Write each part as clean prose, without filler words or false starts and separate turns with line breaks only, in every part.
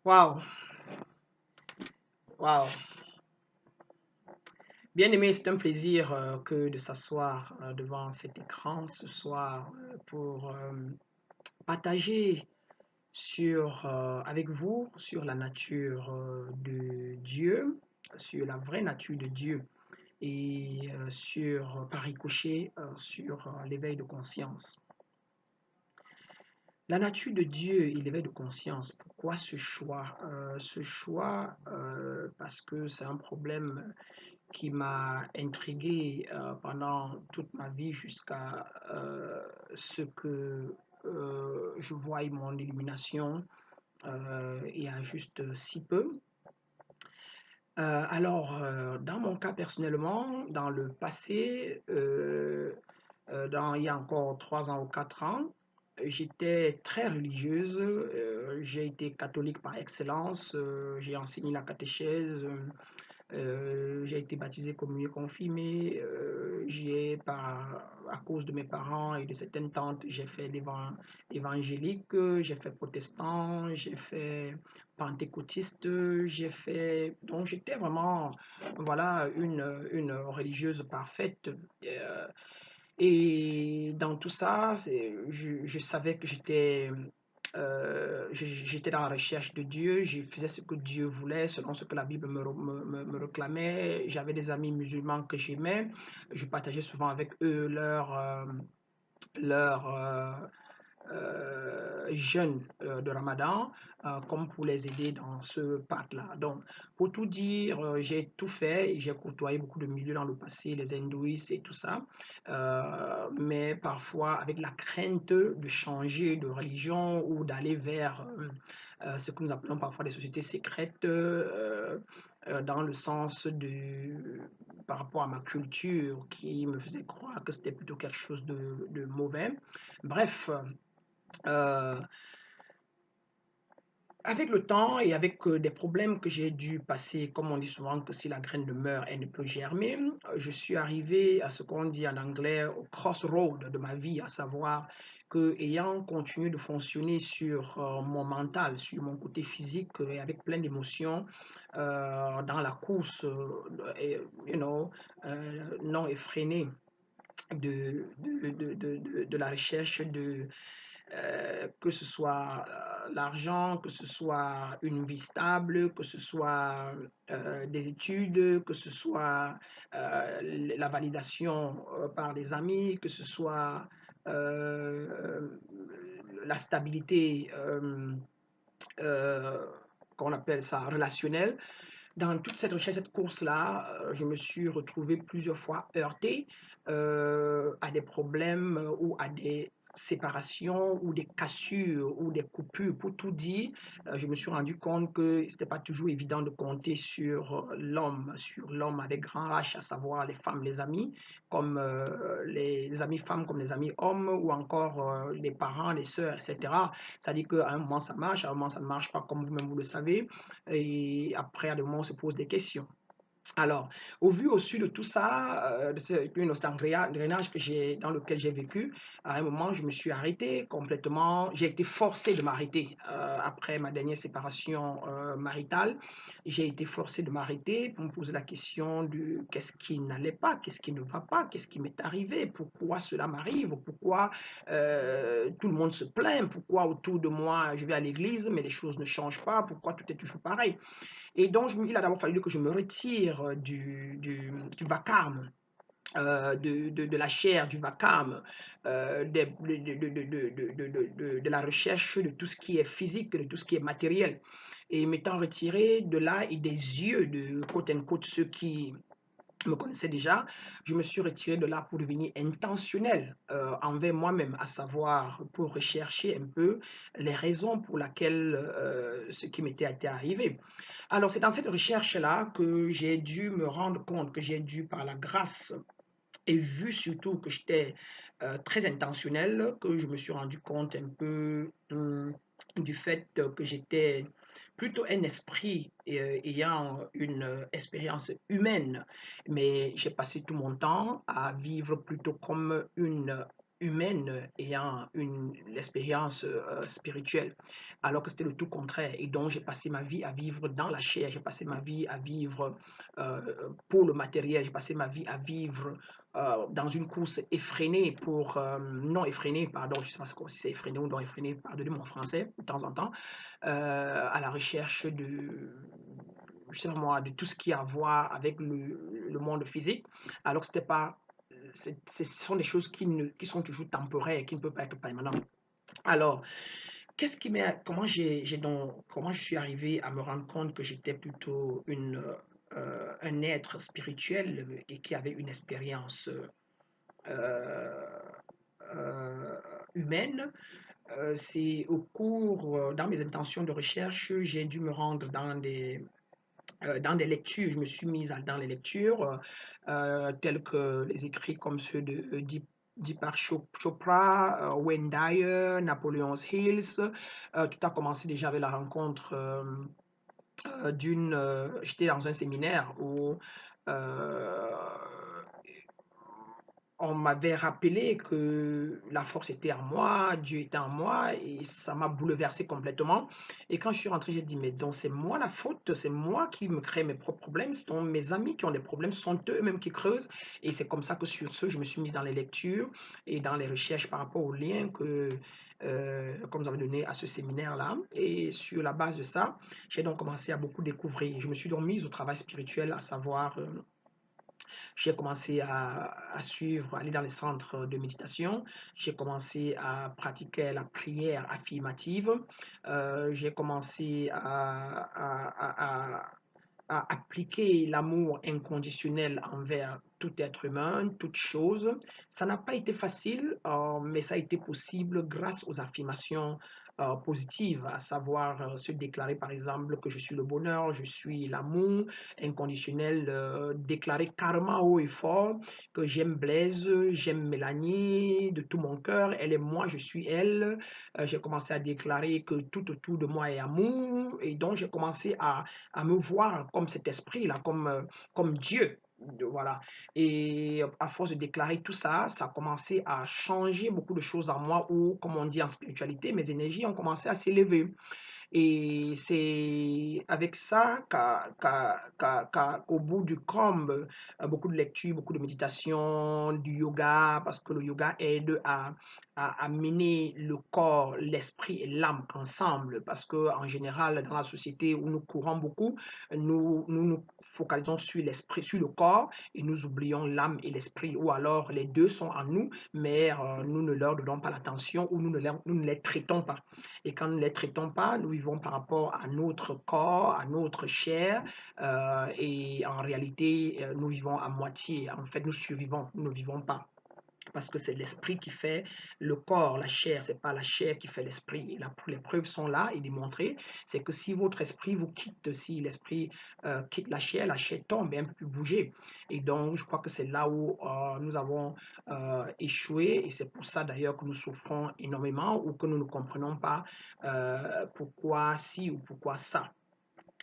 Waouh, waouh. Bien aimé, c'est un plaisir que de s'asseoir devant cet écran ce soir pour partager avec vous sur la nature de Dieu, sur la vraie nature de Dieu et par ricochet, sur l'éveil de conscience. La nature de Dieu et l'éveil de conscience, pourquoi ce choix? Ce choix, parce que c'est un problème qui m'a intrigué pendant toute ma vie jusqu'à ce que je voie mon illumination il y a juste si peu. Dans mon cas personnellement, dans le passé, il y a encore 3 ans ou 4 ans, j'étais très religieuse. J'ai été catholique par excellence. J'ai enseigné la catéchèse. J'ai été baptisé, communié, confirmé. À cause de mes parents et de certaines tantes, j'ai fait l'évangélique, j'ai fait protestant, j'ai fait pentecôtiste, donc j'étais vraiment, voilà, une religieuse parfaite. Euh, et dans tout ça, je savais que j'étais dans la recherche de Dieu, je faisais ce que Dieu voulait, selon ce que la Bible me réclamait. J'avais des amis musulmans que j'aimais, je partageais souvent avec eux leur jeûne de Ramadan, comme pour les aider dans ce pack-là. Donc, pour tout dire, j'ai tout fait, j'ai côtoyé beaucoup de milieux dans le passé, les hindouistes et tout ça, mais parfois avec la crainte de changer de religion ou d'aller vers ce que nous appelons parfois des sociétés secrètes, dans le sens par rapport à ma culture qui me faisait croire que c'était plutôt quelque chose de mauvais. Bref, euh, avec le temps et avec des problèmes que j'ai dû passer, comme on dit souvent que si la graine ne meurt, elle ne peut germer, je suis arrivé à ce qu'on dit en anglais au crossroad de ma vie, à savoir que ayant continué de fonctionner sur mon mental, sur mon côté physique et avec plein d'émotions dans la course, non effrénée de la recherche que ce soit l'argent, que ce soit une vie stable, que ce soit des études, que ce soit la validation par des amis, que ce soit euh, la stabilité euh, qu'on appelle ça relationnelle. Dans toute cette recherche, cette course-là, je me suis retrouvé plusieurs fois heurté à des problèmes ou à des séparations ou des cassures ou des coupures. Pour tout dire, je me suis rendu compte que ce n'était pas toujours évident de compter sur l'homme avec grand H, à savoir les femmes, les amis, comme les amis femmes, comme les amis hommes, ou encore les parents, les sœurs, etc. C'est-à-dire qu'à un moment ça marche, à un moment ça ne marche pas, comme vous-même vous le savez. Et après, à un moment, on se pose des questions. Alors, au vu au su de tout ça, de ce engrenage dans lequel j'ai vécu, à un moment, je me suis arrêté complètement. J'ai été forcé de m'arrêter après ma dernière séparation maritale. J'ai été forcé de m'arrêter pour me poser la question de qu'est-ce qui n'allait pas, qu'est-ce qui ne va pas, qu'est-ce qui m'est arrivé, pourquoi cela m'arrive, pourquoi tout le monde se plaint, pourquoi autour de moi je vais à l'église mais les choses ne changent pas, pourquoi tout est toujours pareil. Et donc, il a d'abord fallu que je me retire du vacarme, de la chair, du vacarme, de la recherche de tout ce qui est physique, de tout ce qui est matériel. Et m'étant retiré de là et des yeux de côte en côte ceux qui me connaissais déjà, je me suis retiré de là pour devenir intentionnel envers moi-même, à savoir pour rechercher un peu les raisons pour lesquelles ce qui m'était arrivé. Alors, c'est dans cette recherche-là que j'ai dû me rendre compte, que j'ai dû, par la grâce, et vu surtout que j'étais très intentionnel, que je me suis rendu compte un peu du fait que j'étais plutôt un esprit ayant une expérience humaine, mais j'ai passé tout mon temps à vivre plutôt comme une humaine ayant une l'expérience, spirituelle, alors que c'était le tout contraire et donc j'ai passé ma vie à vivre dans la chair, j'ai passé ma vie à vivre, pour le matériel, j'ai passé ma vie à vivre, dans une course effrénée pour, non effrénée pardon, je ne sais pas si c'est effréné ou non effréné, pardonnez mon français de temps en temps, à la recherche de je sais pas moi, de tout ce qui a à voir avec le monde physique, alors que c'était pas ce sont des choses qui sont toujours temporaires, qui ne peuvent pas être permanentes. Alors, qu'est-ce qui m'a, comment je suis arrivé à me rendre compte que j'étais plutôt un être spirituel et qui avait une expérience euh, euh, humaine? C'est au cours, dans mes intentions de recherche, j'ai dû me rendre dans des lectures. Je me suis mise dans les lectures tels que les écrits comme ceux de Deepak Chopra, Wayne Dyer, Napoleon Hills. Tout a commencé déjà avec la rencontre j'étais dans un séminaire où euh, on m'avait rappelé que la force était en moi, Dieu était en moi, et ça m'a bouleversé complètement. Et quand je suis rentré, j'ai dit, mais donc c'est moi la faute, c'est moi qui me crée mes propres problèmes, ce sont mes amis qui ont des problèmes, ce sont eux-mêmes qui creusent. Et c'est comme ça que sur ce, je me suis mise dans les lectures et dans les recherches par rapport aux liens qu'on nous avait donné à ce séminaire-là. Et sur la base de ça, j'ai donc commencé à beaucoup découvrir. Je me suis donc mise au travail spirituel, à savoir j'ai commencé à suivre, aller dans les centres de méditation. J'ai commencé à pratiquer la prière affirmative. J'ai commencé à appliquer l'amour inconditionnel envers tout être humain, toute chose. Ça n'a pas été facile, mais ça a été possible grâce aux affirmations positives, à savoir se déclarer par exemple que je suis le bonheur, je suis l'amour inconditionnel, déclarer carrément haut et fort que j'aime Blaise, j'aime Mélanie de tout mon cœur, elle est moi, je suis elle. J'ai commencé à déclarer que tout autour de moi est amour et donc j'ai commencé à me voir comme cet esprit-là, comme Dieu. Voilà. Et à force de déclarer tout ça, ça a commencé à changer beaucoup de choses en moi ou, comme on dit en spiritualité, mes énergies ont commencé à s'élever. Et c'est avec ça qu'au bout du comble, beaucoup de lectures, beaucoup de méditation, du yoga, parce que le yoga aide à mener le corps, l'esprit et l'âme ensemble. Parce que en général, dans la société où nous courons beaucoup, nous focalisons sur l'esprit, sur le corps, et nous oublions l'âme et l'esprit. Ou alors les deux sont en nous, mais nous ne leur donnons pas l'attention ou nous ne les traitons pas. Et quand nous ne les traitons pas, nous vivons par rapport à notre corps, à notre chair, et en réalité, nous vivons à moitié. En fait, nous survivons, nous ne vivons pas. Parce que c'est l'esprit qui fait le corps, la chair, c'est pas la chair qui fait l'esprit. Les preuves sont là et démontrées. C'est que si votre esprit vous quitte, si l'esprit quitte la chair tombe et elle ne peut plus bouger. Et donc, je crois que c'est là où nous avons échoué et c'est pour ça d'ailleurs que nous souffrons énormément ou que nous ne comprenons pas pourquoi ci ou pourquoi ça.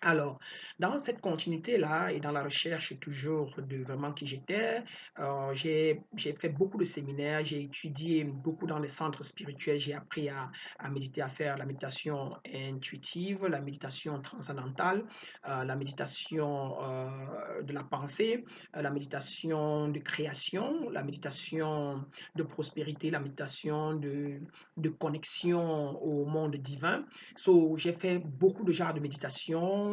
Alors, dans cette continuité-là et dans la recherche toujours de vraiment qui j'étais, j'ai fait beaucoup de séminaires, j'ai étudié beaucoup dans les centres spirituels, j'ai appris à méditer, à faire la méditation intuitive, la méditation transcendantale, la méditation de la pensée, la méditation de création, la méditation de prospérité, la méditation de connexion au monde divin. So, j'ai fait beaucoup de genres de méditation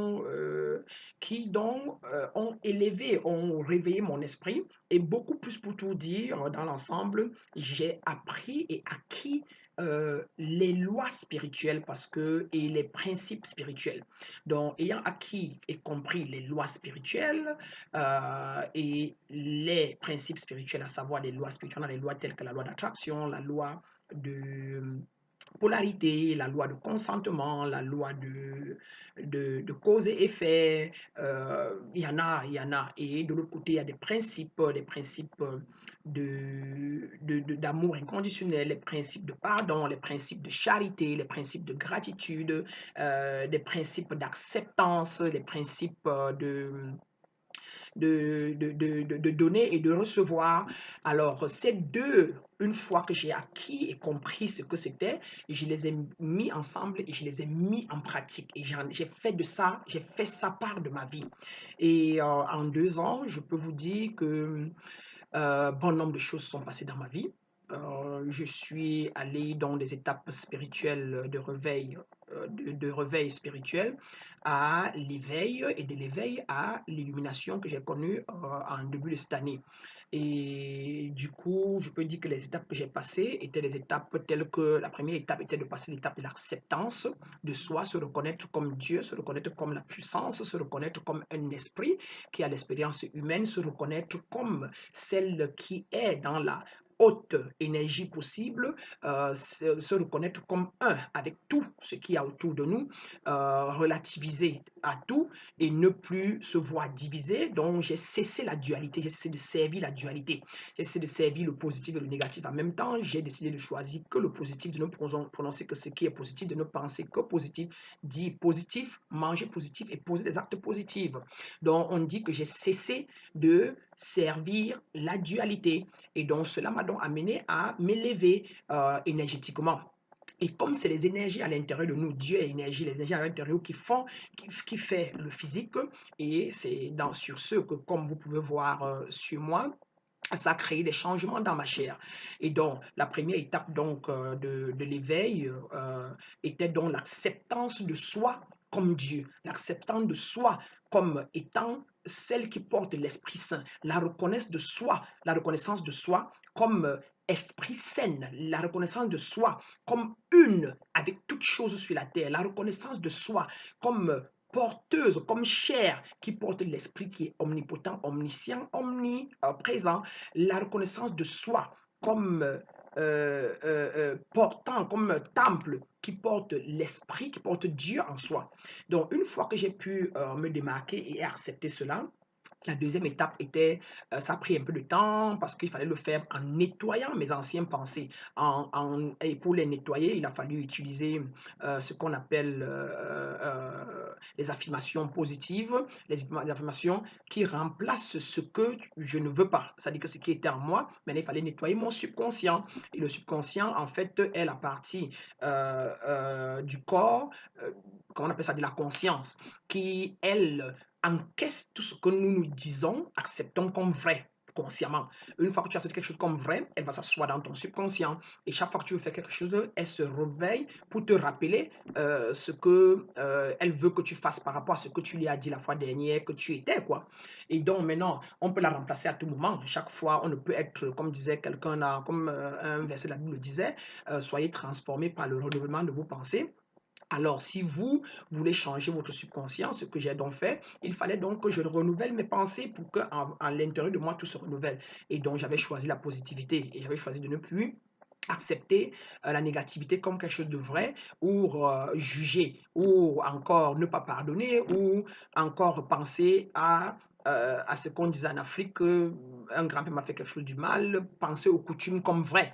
qui donc ont élevé, ont réveillé mon esprit et beaucoup plus pour tout dire dans l'ensemble, j'ai appris et acquis les lois spirituelles parce que et les principes spirituels. Donc, ayant acquis et compris les lois spirituelles et les principes spirituels, à savoir les lois spirituelles, les lois telles que la loi d'attraction, la loi de polarité, la loi de consentement, la loi de cause et effet, il y en a. Et de l'autre côté, il y a des principes d'amour inconditionnel, les principes de pardon, les principes de charité, les principes de gratitude, des principes d'acceptance, les principes de donner et de recevoir. Alors, ces deux, une fois que j'ai acquis et compris ce que c'était, je les ai mis ensemble et je les ai mis en pratique. Et j'ai fait de ça, j'ai fait ça part de ma vie. Et en 2 ans, je peux vous dire que bon nombre de choses sont passées dans ma vie. Je suis allé dans des étapes spirituelles de réveil spirituel à l'éveil et de l'éveil à l'illumination que j'ai connue en début de cette année. Et du coup, je peux dire que les étapes que j'ai passées étaient des étapes telles que la première étape était de passer l'étape de l'acceptance de soi, se reconnaître comme Dieu, se reconnaître comme la puissance, se reconnaître comme un esprit qui a l'expérience humaine, se reconnaître comme celle qui est dans la haute énergie possible, se reconnaître comme un avec tout ce qu'il y a autour de nous, relativiser à tout et ne plus se voir divisé. Donc, j'ai cessé la dualité, j'ai cessé de servir la dualité, j'ai cessé de servir le positif et le négatif en même temps. J'ai décidé de choisir que le positif, de ne prononcer que ce qui est positif, de ne penser que positif, dire positif, manger positif et poser des actes positifs. Donc, on dit que j'ai cessé de servir la dualité. Et donc, cela m'a donc amené à m'élever énergétiquement. Et comme c'est les énergies à l'intérieur de nous, Dieu est énergie, les énergies à l'intérieur qui fait le physique. Et c'est sur ce que, comme vous pouvez voir sur moi, ça a créé des changements dans ma chair. Et donc, la première étape donc, de l'éveil était donc l'acceptance de soi comme Dieu, l'acceptance de soi comme étant celle qui porte l'Esprit Saint, la reconnaissance de soi comme esprit sain, la reconnaissance de soi comme une avec toutes choses sur la terre, la reconnaissance de soi comme porteuse, comme chair qui porte l'esprit qui est omnipotent, omniscient, omniprésent, la reconnaissance de soi comme portant, comme temple qui porte l'esprit, qui porte Dieu en soi. Donc, une fois que j'ai pu me démarquer et accepter cela, la deuxième étape était, ça a pris un peu de temps parce qu'il fallait le faire en nettoyant mes anciennes pensées. Et pour les nettoyer, il a fallu utiliser ce qu'on appelle les affirmations positives, les affirmations qui remplacent ce que je ne veux pas. C'est-à-dire que ce qui était en moi, mais il fallait nettoyer mon subconscient. Et le subconscient, en fait, est la partie du corps, euh, comment on appelle ça, de la conscience, qui, elle, encaisse tout ce que nous nous disons, acceptons comme vrai consciemment. Une fois que tu acceptes quelque chose comme vrai, elle va s'asseoir dans ton subconscient. Et chaque fois que tu veux faire quelque chose, elle se réveille pour te rappeler ce que elle veut que tu fasses par rapport à ce que tu lui as dit la fois dernière que tu étais, quoi. Et donc maintenant, on peut la remplacer à tout moment. Chaque fois, on ne peut être, comme disait quelqu'un, comme un verset de la Bible le disait, soyez transformés par le renouvellement de vos pensées. Alors, si vous voulez changer votre subconscient, ce que j'ai donc fait, il fallait donc que je renouvelle mes pensées pour que à l'intérieur de moi tout se renouvelle. Et donc, j'avais choisi la positivité et j'avais choisi de ne plus accepter la négativité comme quelque chose de vrai ou juger ou encore ne pas pardonner ou encore penser à ce qu'on disait en Afrique, un grand-père m'a fait quelque chose du mal, penser aux coutumes comme vraies.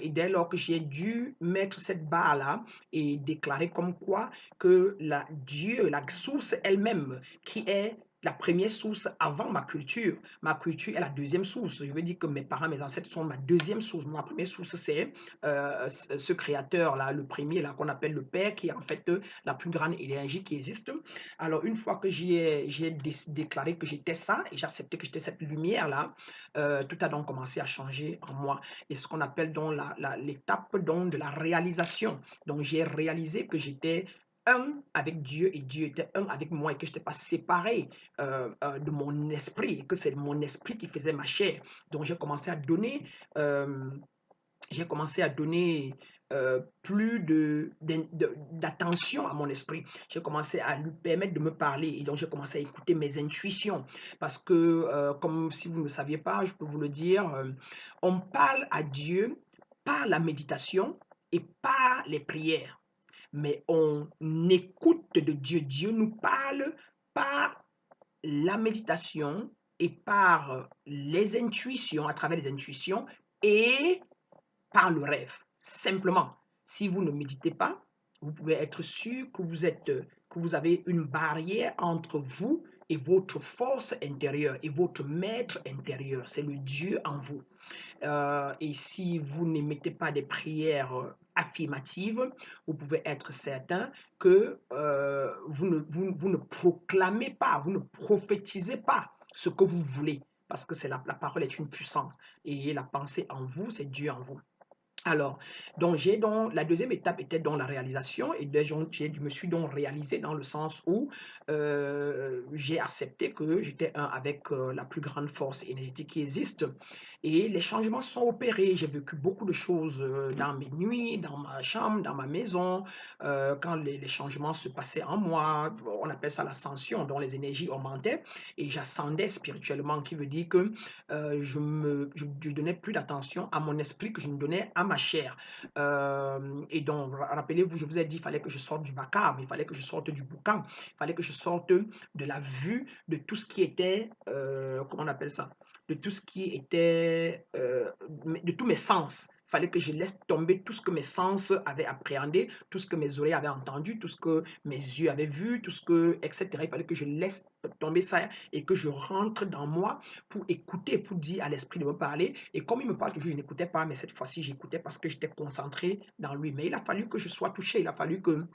Et dès lors que j'ai dû mettre cette barre-là et déclarer comme quoi que Dieu, la source elle-même, qui est la première source avant ma culture est la deuxième source. Je veux dire que mes parents, mes ancêtres sont ma deuxième source. Ma première source, c'est ce créateur-là, le premier, là, qu'on appelle le Père, qui est en fait la plus grande énergie qui existe. Alors, une fois que j'ai déclaré que j'étais ça et j'ai accepté que j'étais cette lumière-là, tout a donc commencé à changer en moi. Et ce qu'on appelle donc l'étape donc de la réalisation. Donc, j'ai réalisé que j'étais un avec Dieu et Dieu était un avec moi et que je n'étais pas séparé de mon esprit, que c'est mon esprit qui faisait ma chair. Donc, euh, j'ai commencé à donner plus d'attention à mon esprit. J'ai commencé à lui permettre de me parler et donc j'ai commencé à écouter mes intuitions parce que, comme si vous ne le saviez pas, je peux vous le dire, on parle à Dieu par la méditation et par les prières, mais on écoute de Dieu. Dieu nous parle par la méditation et par les intuitions, à travers les intuitions et par le rêve. Simplement, si vous ne méditez pas, vous pouvez être sûr que vous avez une barrière entre vous et votre force intérieure et votre maître intérieur, c'est le Dieu en vous. Et si vous n'émettez pas des prières affirmatives, vous pouvez être certain que vous ne proclamez pas, vous ne prophétisez pas ce que vous voulez, parce que la parole est une puissance et la pensée en vous, c'est Dieu en vous. Alors, donc j'ai donc la deuxième étape était dans la réalisation et là, je me suis donc réalisé dans le sens où j'ai accepté que j'étais un avec la plus grande force énergétique qui existe et les changements sont opérés. J'ai vécu beaucoup de choses dans mes nuits, dans ma chambre, dans ma maison, quand les changements se passaient en moi. On appelle ça l'ascension, dont les énergies augmentaient et j'ascendais spirituellement, qui veut dire que je donnais plus d'attention à mon esprit que je ne donnais à ma chair. Et donc, rappelez-vous, je vous ai dit, il fallait que je sorte du vacarme, il fallait que je sorte du boucan, il fallait que je sorte de la vue de tout ce qui était, comment on appelle ça, de tout ce qui était, de tous mes sens. Il fallait que je laisse tomber tout ce que mes sens avaient appréhendé, tout ce que mes oreilles avaient entendu, tout ce que mes yeux avaient vu, tout ce que, etc. Il fallait que je laisse tomber ça et que je rentre dans moi pour écouter, pour dire à l'esprit de me parler. Et comme il me parle toujours, je n'écoutais pas, mais cette fois-ci, j'écoutais parce que j'étais concentré dans lui. Mais il a fallu que je sois touché, il a fallu que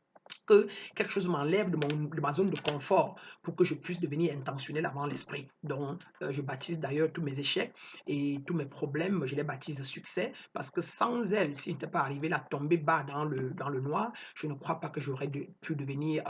quelque chose m'enlève de ma zone de confort pour que je puisse devenir intentionnel avant l'esprit. Donc, je baptise d'ailleurs tous mes échecs et tous mes problèmes, je les baptise succès parce que sans elle, si je n'étais pas arrivé là, tomber bas dans le noir, je ne crois pas que j'aurais pu devenir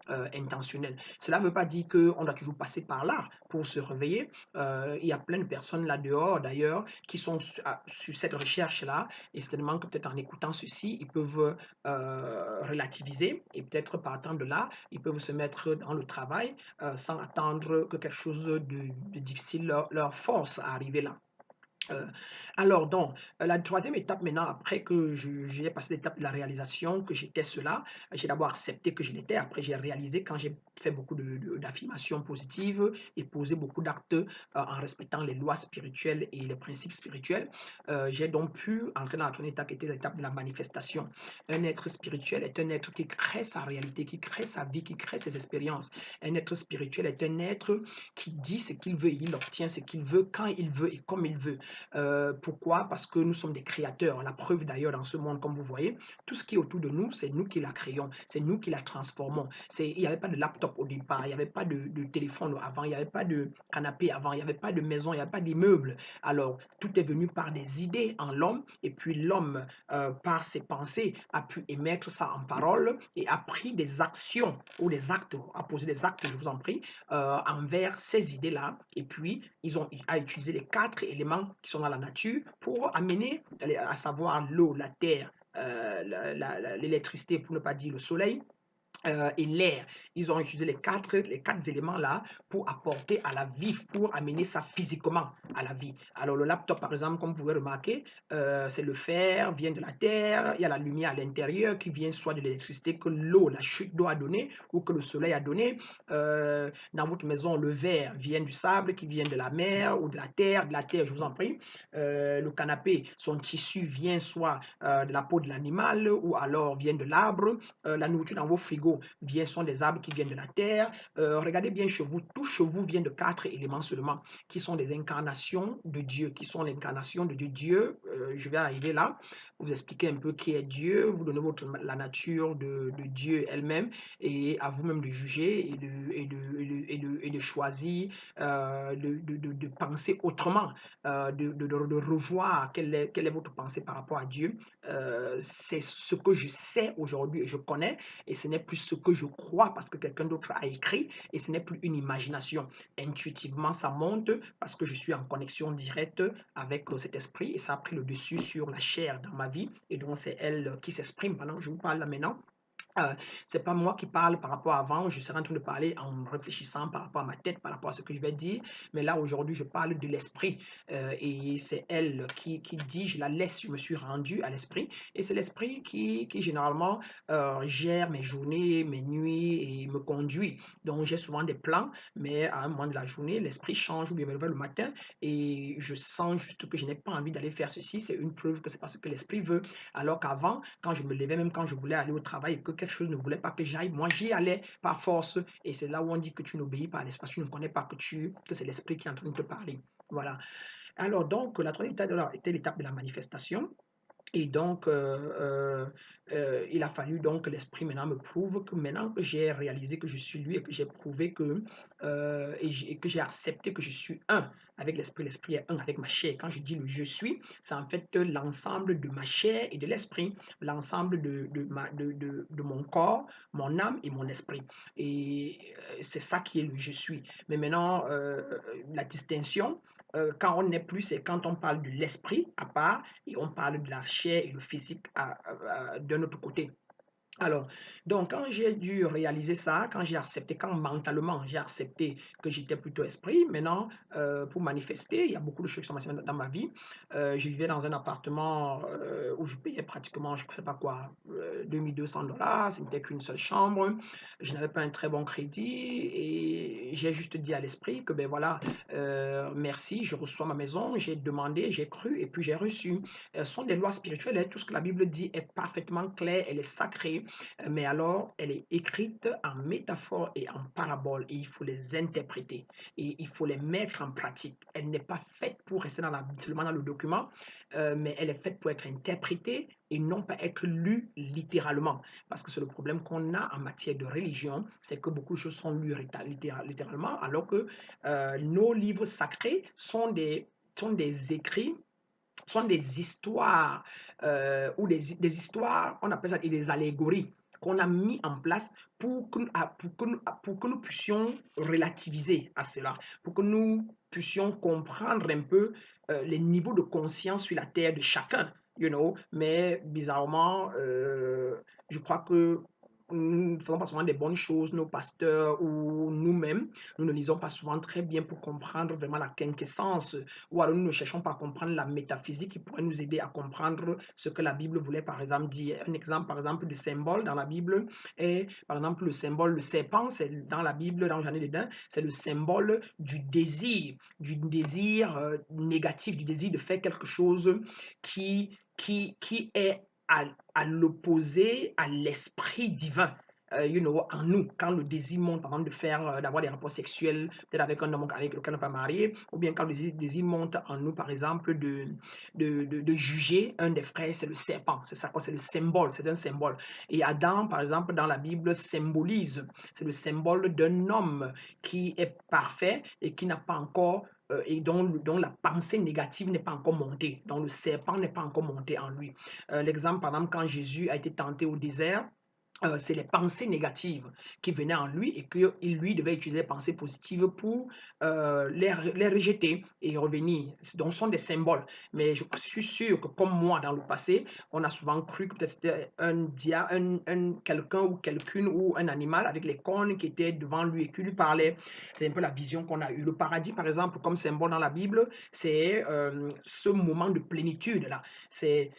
intentionnel. Cela ne veut pas dire qu'on doit toujours passer par là pour se réveiller. Il y a plein de personnes là dehors d'ailleurs qui sont sur cette recherche-là et certainement que peut-être en écoutant ceci, ils peuvent relativiser et peut-être partant de là, ils peuvent se mettre dans le travail sans attendre que quelque chose de difficile leur force à arriver là. Euh, alors, donc, la troisième étape maintenant, après que j'ai passé l'étape de la réalisation, que j'étais cela, j'ai d'abord accepté que je l'étais, après j'ai réalisé quand j'ai fait beaucoup d'affirmations positives et posé beaucoup d'actes en respectant les lois spirituelles et les principes spirituels, j'ai donc pu entrer dans la troisième étape qui était l'étape de la manifestation. Un être spirituel est un être qui crée sa réalité, qui crée sa vie, qui crée ses expériences. Un être spirituel est un être qui dit ce qu'il veut, il obtient ce qu'il veut, quand il veut et comme il veut. Pourquoi? Parce que nous sommes des créateurs. La preuve d'ailleurs dans ce monde, comme vous voyez, tout ce qui est autour de nous, c'est nous qui la créons, c'est nous qui la transformons. Il n'y avait pas de laptop au départ, il n'y avait pas de téléphone avant, il n'y avait pas de canapé avant, il n'y avait pas de maison, il n'y avait pas d'immeuble. Alors, tout est venu par des idées en l'homme, et puis l'homme, par ses pensées, a pu émettre ça en parole et a pris des actions ou des actes, a posé des actes, je vous en prie, envers ces idées-là. Et puis, il a utilisé les quatre éléments qui sont dans la nature pour amener, à savoir l'eau, la terre, l'électricité, pour ne pas dire le soleil, et l'air. Ils ont utilisé les quatre éléments-là pour apporter à la vie, pour amener ça physiquement à la vie. Alors le laptop, par exemple, comme vous pouvez remarquer, c'est le fer, vient de la terre, il y a la lumière à l'intérieur qui vient soit de l'électricité que l'eau, la chute d'eau a donné ou que le soleil a donné. Dans votre maison, le verre vient du sable qui vient de la mer ou de la terre, je vous en prie. Le canapé, son tissu vient soit de la peau de l'animal ou alors vient de l'arbre. La nourriture dans vos frigos sont des arbres qui viennent de la terre. Regardez bien chez vous, tout chez vous vient de quatre éléments seulement, qui sont des incarnations de Dieu, qui sont l'incarnation de Dieu. Dieu, je vais arriver là, vous expliquer un peu qui est Dieu, vous donner la nature de Dieu elle-même, et à vous-même de juger et de choisir, de penser autrement, de revoir quelle est votre pensée par rapport à Dieu. C'est ce que je sais aujourd'hui et je connais, et ce n'est plus ce que je crois parce que quelqu'un d'autre a écrit, et ce n'est plus une imagination. Intuitivement, ça monte parce que je suis en connexion directe avec cet esprit et ça a pris le dessus sur la chair dans ma vie, et donc c'est elle qui s'exprime pendant que je vous parle là maintenant. Euh, c'est pas moi qui parle par rapport à avant, je serai en train de parler en réfléchissant par rapport à ma tête, par rapport à ce que je vais dire, mais là aujourd'hui je parle de l'esprit, et c'est elle qui dit, je la laisse, je me suis rendu à l'esprit, et c'est l'esprit qui généralement gère mes journées, mes nuits et me conduit. Donc j'ai souvent des plans, mais à un moment de la journée, l'esprit change ou bien me lève le matin et je sens juste que je n'ai pas envie d'aller faire ceci, c'est une preuve que c'est parce que l'esprit veut, alors qu'avant, quand je me levais, même quand je voulais aller au travail et que quelque chose ne voulait pas que j'aille, moi j'y allais par force. Et c'est là où on dit que tu n'obéis pas à l'esprit, tu ne connais pas que c'est l'esprit qui est en train de te parler. Voilà. Alors donc, la troisième étape était l'étape de la manifestation. Et donc, il a fallu donc que l'esprit maintenant me prouve que maintenant que j'ai réalisé que je suis lui et que j'ai prouvé que, et que j'ai accepté que je suis un avec l'esprit, l'esprit est un avec ma chair. Quand je dis le je suis, c'est en fait l'ensemble de ma chair et de l'esprit, l'ensemble de mon corps, mon âme et mon esprit. Et c'est ça qui est le je suis. Mais maintenant, la distinction, quand on n'est plus, c'est quand on parle de l'esprit à part et on parle de la chair et le physique d'un autre côté. Alors, donc, quand j'ai dû réaliser ça, quand j'ai accepté, quand mentalement j'ai accepté que j'étais plutôt esprit, maintenant, pour manifester, il y a beaucoup de choses qui sont passées dans ma vie. Je vivais dans un appartement où je payais pratiquement, je ne sais pas quoi, 2 200 $. Ce n'était qu'une seule chambre. Je n'avais pas un très bon crédit et j'ai juste dit à l'esprit que, ben voilà, merci, je reçois ma maison, j'ai demandé, j'ai cru et puis j'ai reçu. Ce sont des lois spirituelles, hein. Tout ce que la Bible dit est parfaitement clair, elle est sacrée, mais alors elle est écrite en métaphore et en parabole et il faut les interpréter et il faut les mettre en pratique. Elle n'est pas faite pour rester seulement dans le document, mais elle est faite pour être interprétée et non pas être lue littéralement. Parce que c'est le problème qu'on a en matière de religion, c'est que beaucoup de choses sont lues littéralement, alors que nos livres sacrés sont des écrits, sont des histoires ou des histoires, on appelle ça des allégories qu'on a mis en place pour que nous puissions relativiser à cela, pour que nous puissions comprendre un peu les niveaux de conscience sur la terre de chacun, mais bizarrement, je crois que nous ne faisons pas souvent des bonnes choses, nos pasteurs ou nous-mêmes, nous ne lisons pas souvent très bien pour comprendre vraiment la quintessence, ou alors nous ne cherchons pas à comprendre la métaphysique qui pourrait nous aider à comprendre ce que la Bible voulait par exemple dire. Un exemple par exemple de symbole dans la Bible est par exemple le symbole, le serpent, c'est dans la Bible, dans Jeanne d'Éden, c'est le symbole du désir négatif, du désir de faire quelque chose qui est à l'opposé à l'esprit divin. En nous, quand le désir monte, par exemple, d'avoir des rapports sexuels, peut-être avec un homme avec lequel on n'est pas marié, ou bien quand le désir monte en nous, par exemple, de juger un des frères, c'est le serpent, c'est ça quoi, c'est le symbole, c'est un symbole. Et Adam, par exemple, dans la Bible, symbolise, c'est le symbole d'un homme qui est parfait et qui n'a pas encore et dont la pensée négative n'est pas encore montée, dont le serpent n'est pas encore monté en lui. L'exemple, par exemple, quand Jésus a été tenté au désert, c'est les pensées négatives qui venaient en lui et qu'il lui devait utiliser les pensées positives pour les rejeter et revenir. Donc, ce sont des symboles. Mais je suis sûr que comme moi dans le passé, on a souvent cru que peut-être c'était quelqu'un ou quelqu'une ou un animal avec les cornes qui était devant lui et qui lui parlait. C'est un peu la vision qu'on a eue. Le paradis, par exemple, comme symbole dans la Bible, c'est ce moment de plénitude-là. C'est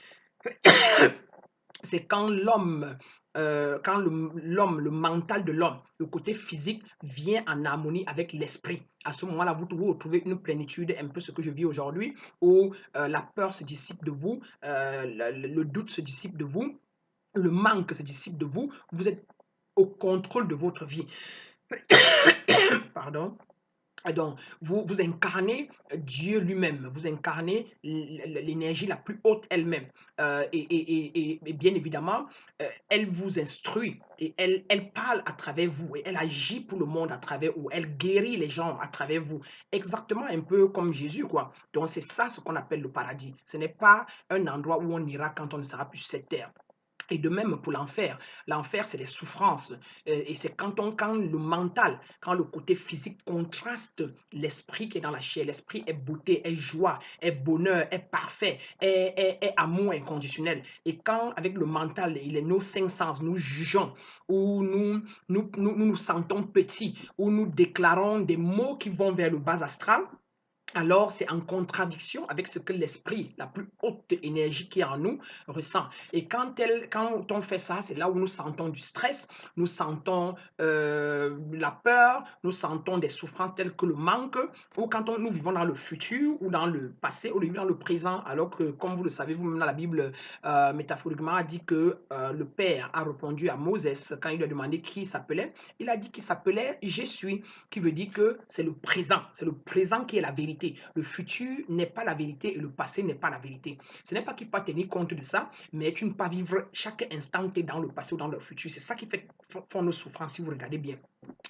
quand le mental de l'homme, le côté physique vient en harmonie avec l'esprit. À ce moment-là, vous retrouvez une plénitude, un peu ce que je vis aujourd'hui, où la peur se dissipe de vous, le doute se dissipe de vous, le manque se dissipe de vous, vous êtes au contrôle de votre vie. Pardon. Donc, vous incarnez Dieu lui-même, vous incarnez l'énergie la plus haute elle-même. Et bien évidemment, elle vous instruit et elle parle à travers vous et elle agit pour le monde à travers vous. Elle guérit les gens à travers vous. Exactement un peu comme Jésus, quoi. Donc, c'est ça ce qu'on appelle le paradis. Ce n'est pas un endroit où on ira quand on ne sera plus sur cette terre. Et de même pour l'enfer. L'enfer, c'est les souffrances. Et c'est quand le mental, quand le côté physique contraste l'esprit qui est dans la chair. L'esprit est beauté, est joie, est bonheur, est parfait, est amour inconditionnel. Et quand avec le mental, il est nos cinq sens, nous jugeons, ou nous sentons petits, ou nous déclarons des mots qui vont vers le bas astral, alors c'est en contradiction avec ce que l'esprit, la plus haute énergie qui est en nous, ressent. Et quand on fait ça, c'est là où nous sentons du stress, nous sentons la peur, nous sentons des souffrances telles que le manque, ou quand nous vivons dans le futur ou dans le passé, ou dans le présent, alors que, comme vous le savez, vous-même dans la Bible, métaphoriquement, a dit que le Père a répondu à Moses quand il lui a demandé qui il s'appelait. Il a dit qu'il s'appelait Je suis, qui veut dire que c'est le présent qui est la vérité. Le futur n'est pas la vérité et le passé n'est pas la vérité. Ce n'est pas qu'il faut pas tenir compte de ça, mais tu ne peux pas vivre chaque instant que tu es dans le passé ou dans le futur. C'est ça qui fait font nos souffrances si vous regardez bien.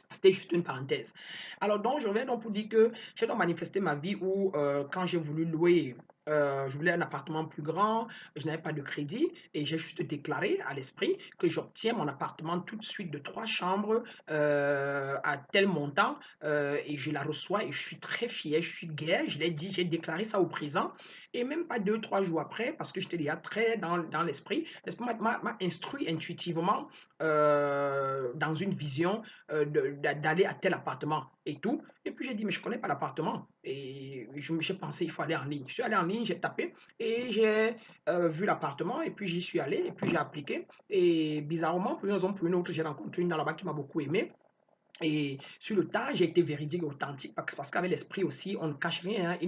C'était juste une parenthèse. Alors donc, je reviens donc pour dire que j'ai donc manifesté ma vie où quand j'ai voulu louer, je voulais un appartement plus grand, je n'avais pas de crédit et j'ai juste déclaré à l'esprit que j'obtiens mon appartement tout de suite de 3 chambres à tel montant et je la reçois et je suis très fier, je suis gai, je l'ai dit, j'ai déclaré ça au présent et même pas 2, 3 jours après, parce que j'étais déjà très dans l'esprit, l'esprit m'a instruit intuitivement dans une vision d'aller à tel appartement et tout. Et puis j'ai dit, mais je ne connais pas l'appartement. Et j'ai pensé, il faut aller en ligne. Je suis allé en ligne, j'ai tapé et j'ai vu l'appartement et puis j'y suis allé et puis j'ai appliqué. Et bizarrement, pour une raison ou pour une autre, j'ai rencontré une dans là-bas qui m'a beaucoup aimé. Et sur le tas, j'ai été véridique et authentique parce qu'avec l'esprit aussi, on ne cache rien. Hein,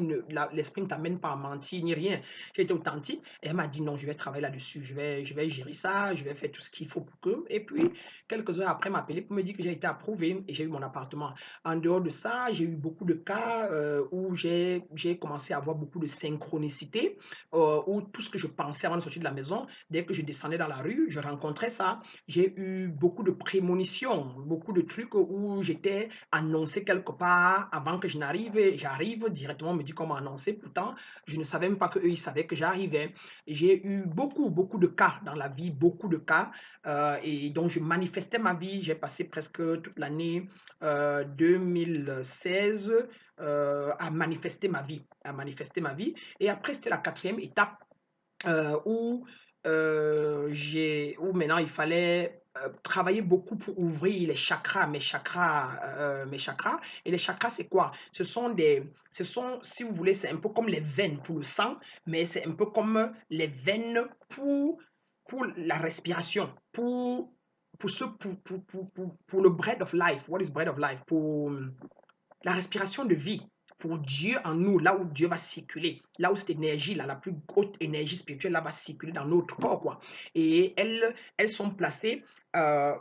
l'esprit ne t'amène pas à mentir ni rien. J'ai été authentique et elle m'a dit non, je vais travailler là-dessus. Je vais gérer ça, je vais faire tout ce qu'il faut pour que. Et puis, quelques heures après, m'appeler pour me dire que j'ai été approuvé et j'ai eu mon appartement. En dehors de ça, j'ai eu beaucoup de cas où j'ai commencé à avoir beaucoup de synchronicité, où tout ce que je pensais avant de sortir de la maison, dès que je descendais dans la rue, je rencontrais ça. J'ai eu beaucoup de prémonitions, beaucoup de trucs où j'étais annoncé quelque part avant que je n'arrive. J'arrive directement, on me dit comment annoncer. Pourtant, je ne savais même pas qu'eux, ils savaient que j'arrivais. J'ai eu beaucoup, beaucoup de cas dans la vie, beaucoup de cas. Et donc, je manifestais ma vie. J'ai passé presque toute l'année 2016 à manifester ma vie, à manifester ma vie. Et après, c'était la quatrième étape où, où maintenant il fallait travailler beaucoup pour ouvrir les chakras, mes chakras. Et les chakras, c'est quoi? Si vous voulez, c'est un peu comme les veines pour le sang, mais c'est un peu comme les veines pour la respiration, pour le bread of life. What is bread of life? Pour la respiration de vie, pour Dieu en nous, là où Dieu va circuler, là où cette énergie-là, la plus haute énergie spirituelle, là, va circuler dans notre corps, quoi. Et elles sont placées, je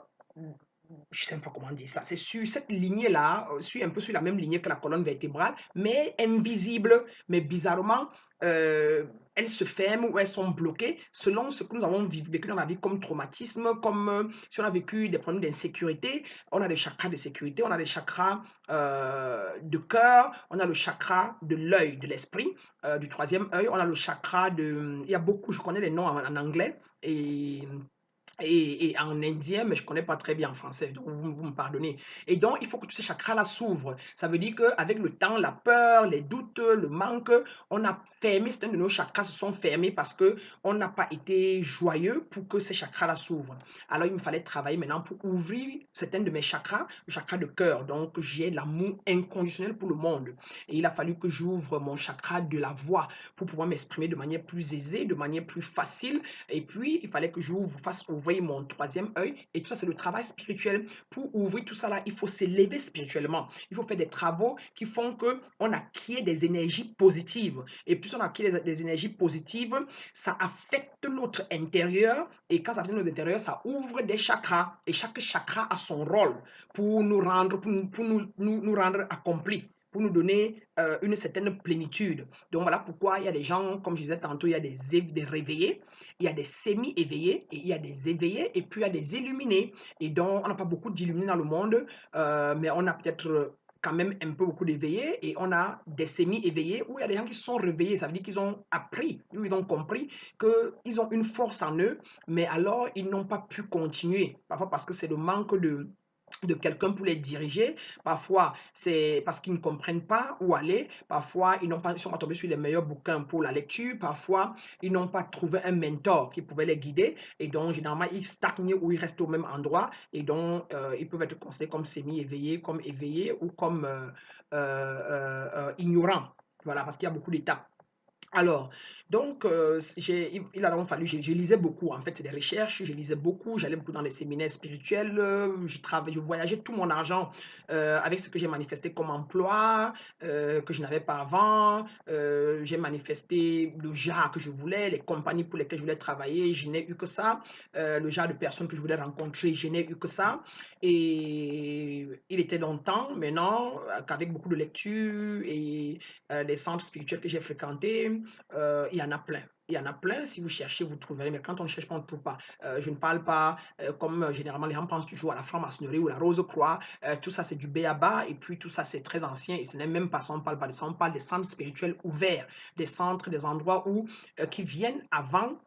ne sais pas comment dire ça, c'est sur cette lignée-là, un peu sur la même lignée que la colonne vertébrale, mais invisible, mais bizarrement, elles se ferment ou elles sont bloquées selon ce que nous avons vécu dans la vie comme traumatisme, comme si on a vécu des problèmes d'insécurité, on a des chakras de sécurité, on a des chakras de cœur, on a le chakra de l'œil, de l'esprit, du troisième œil, on a le chakra de... Il y a beaucoup, je connais les noms en anglais, et en indien, mais je ne connais pas très bien en français, donc vous me pardonnez. Et donc, il faut que tous ces chakras-là s'ouvrent. Ça veut dire qu'avec le temps, la peur, les doutes, le manque, on a fermé, certains de nos chakras se sont fermés parce qu'on n'a pas été joyeux pour que ces chakras-là s'ouvrent. Alors, il me fallait travailler maintenant pour ouvrir certains de mes chakras, le chakra de cœur. Donc, j'ai l'amour inconditionnel pour le monde. Et il a fallu que j'ouvre mon chakra de la voix pour pouvoir m'exprimer de manière plus aisée, de manière plus facile. Et puis, il fallait que j'ouvre, fasse ouvrir mon troisième œil. Et tout ça, c'est le travail spirituel. Pour ouvrir tout ça là, il faut s'élever spirituellement. Il faut faire des travaux qui font qu'on acquiert des énergies positives. Et plus on acquiert des énergies positives, ça affecte notre intérieur. Et quand ça affecte notre intérieur, ça ouvre des chakras. Et chaque chakra a son rôle pour nous rendre, nous rendre accomplis, pour nous donner une certaine plénitude. Donc voilà pourquoi il y a des gens, comme je disais tantôt, il y a des réveillés, il y a des semi-éveillés, et il y a des éveillés, et puis il y a des illuminés. Et donc, on n'a pas beaucoup d'illuminés dans le monde, mais on a peut-être quand même un peu beaucoup d'éveillés, et on a des semi-éveillés où il y a des gens qui se sont réveillés. Ça veut dire qu'ils ont appris, ils ont compris qu'ils ont une force en eux, mais alors ils n'ont pas pu continuer. Parfois parce que c'est le manque de quelqu'un pour les diriger. Parfois, c'est parce qu'ils ne comprennent pas où aller. Parfois, ils ne sont pas tombés sur les meilleurs bouquins pour la lecture. Parfois, ils n'ont pas trouvé un mentor qui pouvait les guider. Et donc, généralement, ils stagnent ou ils restent au même endroit. Et donc, ils peuvent être considérés comme semi-éveillés, comme éveillés ou comme ignorants. Voilà, parce qu'il y a beaucoup d'étapes. Alors, donc, il a donc fallu, je lisais beaucoup, en fait, c'est des recherches, je lisais beaucoup, j'allais beaucoup dans les séminaires spirituels, je voyageais tout mon argent avec ce que j'ai manifesté comme emploi, que je n'avais pas avant. J'ai manifesté le genre que je voulais, les compagnies pour lesquelles je voulais travailler, je n'ai eu que ça. Le genre de personnes que je voulais rencontrer, je n'ai eu que ça. Et il était donc temps, maintenant, qu'avec beaucoup de lectures et des centres spirituels que j'ai fréquentés, il y en a plein. Il y en a plein, si vous cherchez, vous trouverez, mais quand on ne cherche pas, on ne trouve pas. Je ne parle pas comme généralement les gens pensent toujours à la franc-maçonnerie ou la Rose-Croix. Tout ça, c'est du béaba, et puis tout ça, c'est très ancien, et ce n'est même pas ça, on ne parle pas de ça, on parle des centres spirituels ouverts, des centres, des endroits où, qui viennent avant,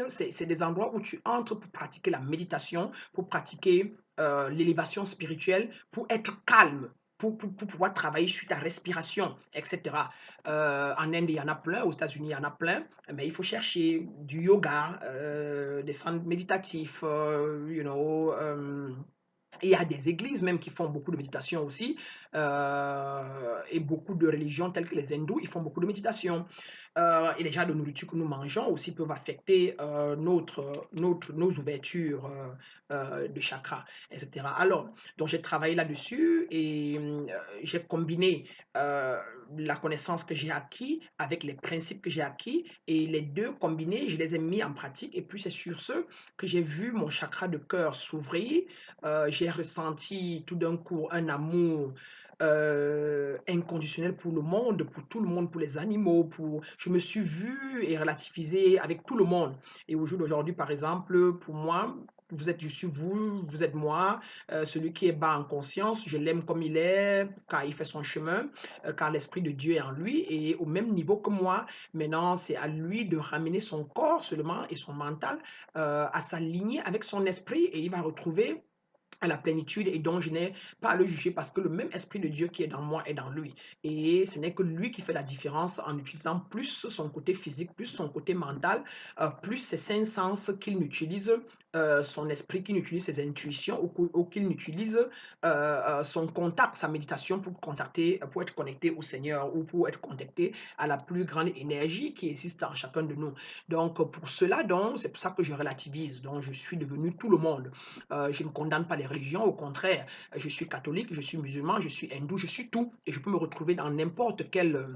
c'est des endroits où tu entres pour pratiquer la méditation, pour pratiquer l'élévation spirituelle, pour être calme, pour pouvoir travailler sur ta respiration, etc. En Inde, il y en a plein, aux États-Unis, il y en a plein, mais il faut chercher du yoga, des centres méditatifs, il y a des églises même qui font beaucoup de méditation aussi, et beaucoup de religions telles que les hindous, ils font beaucoup de méditation. Et les genres de nourriture que nous mangeons aussi peuvent affecter nos ouvertures de chakras, etc. Alors, donc j'ai travaillé là-dessus et j'ai combiné euh, la connaissance que j'ai acquis avec les principes que j'ai acquis, et les deux combinés, je les ai mis en pratique, et puis c'est sur ce que j'ai vu mon chakra de cœur s'ouvrir. J'ai ressenti tout d'un coup un amour inconditionnel pour le monde, pour tout le monde, pour les animaux, je me suis vu et relativisé avec tout le monde. Et au jour d'aujourd'hui, par exemple, pour moi, je suis vous, vous êtes moi, celui qui est bas en conscience, je l'aime comme il est, car il fait son chemin, car l'Esprit de Dieu est en lui et au même niveau que moi. Maintenant, c'est à lui de ramener son corps seulement et son mental à s'aligner avec son esprit, et il va retrouver à la plénitude, et donc je n'ai pas à le juger parce que le même esprit de Dieu qui est dans moi est dans lui. Et ce n'est que lui qui fait la différence en utilisant plus son côté physique, plus son côté mental, plus ses cinq sens qu'il n'utilise, son esprit, qu'il n'utilise ses intuitions, ou qu'il n'utilise son contact, sa méditation pour contacter, pour être connecté au Seigneur, ou pour être connecté à la plus grande énergie qui existe en chacun de nous. Donc pour cela, donc, c'est pour ça que je relativise. Donc je suis devenu tout le monde. Je ne condamne pas les religions, au contraire, je suis catholique, je suis musulman, je suis hindou, je suis tout, et je peux me retrouver dans n'importe quelle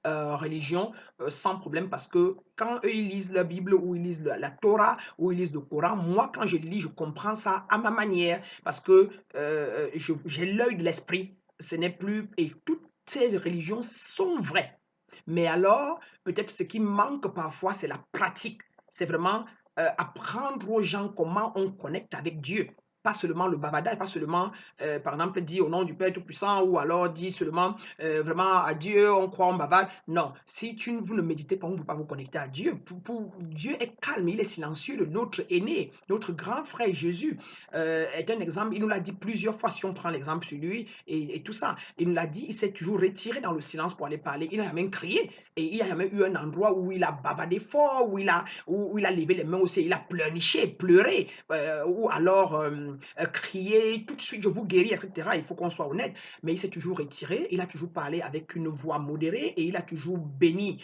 religion sans problème, parce que quand eux ils lisent la Bible, ou ils lisent la Torah, ou ils lisent le Coran, moi quand je lis, je comprends ça à ma manière, parce que j'ai l'œil de l'esprit. Ce n'est plus, et toutes ces religions sont vraies. Mais alors, peut-être ce qui manque parfois, c'est la pratique. C'est vraiment apprendre aux gens comment on connecte avec Dieu. Pas seulement le bavardage, pas seulement, par exemple, dire au nom du Père Tout-Puissant, ou alors dire seulement vraiment à Dieu, on croit, on bavarde. Non, si vous ne méditez pas, vous ne pouvez pas vous connecter à Dieu. Dieu est calme, il est silencieux. Notre aîné, notre grand frère Jésus est un exemple. Il nous l'a dit plusieurs fois, si on prend l'exemple sur lui et tout ça. Il nous l'a dit, il s'est toujours retiré dans le silence pour aller parler. Il a jamais crié. Et il y a jamais eu un endroit où il a bavardé fort, où il a levé les mains aussi, il a pleurniché, pleuré, ou alors crié, tout de suite je vous guéris, etc. Il faut qu'on soit honnête. Mais il s'est toujours retiré, il a toujours parlé avec une voix modérée, et il a toujours béni,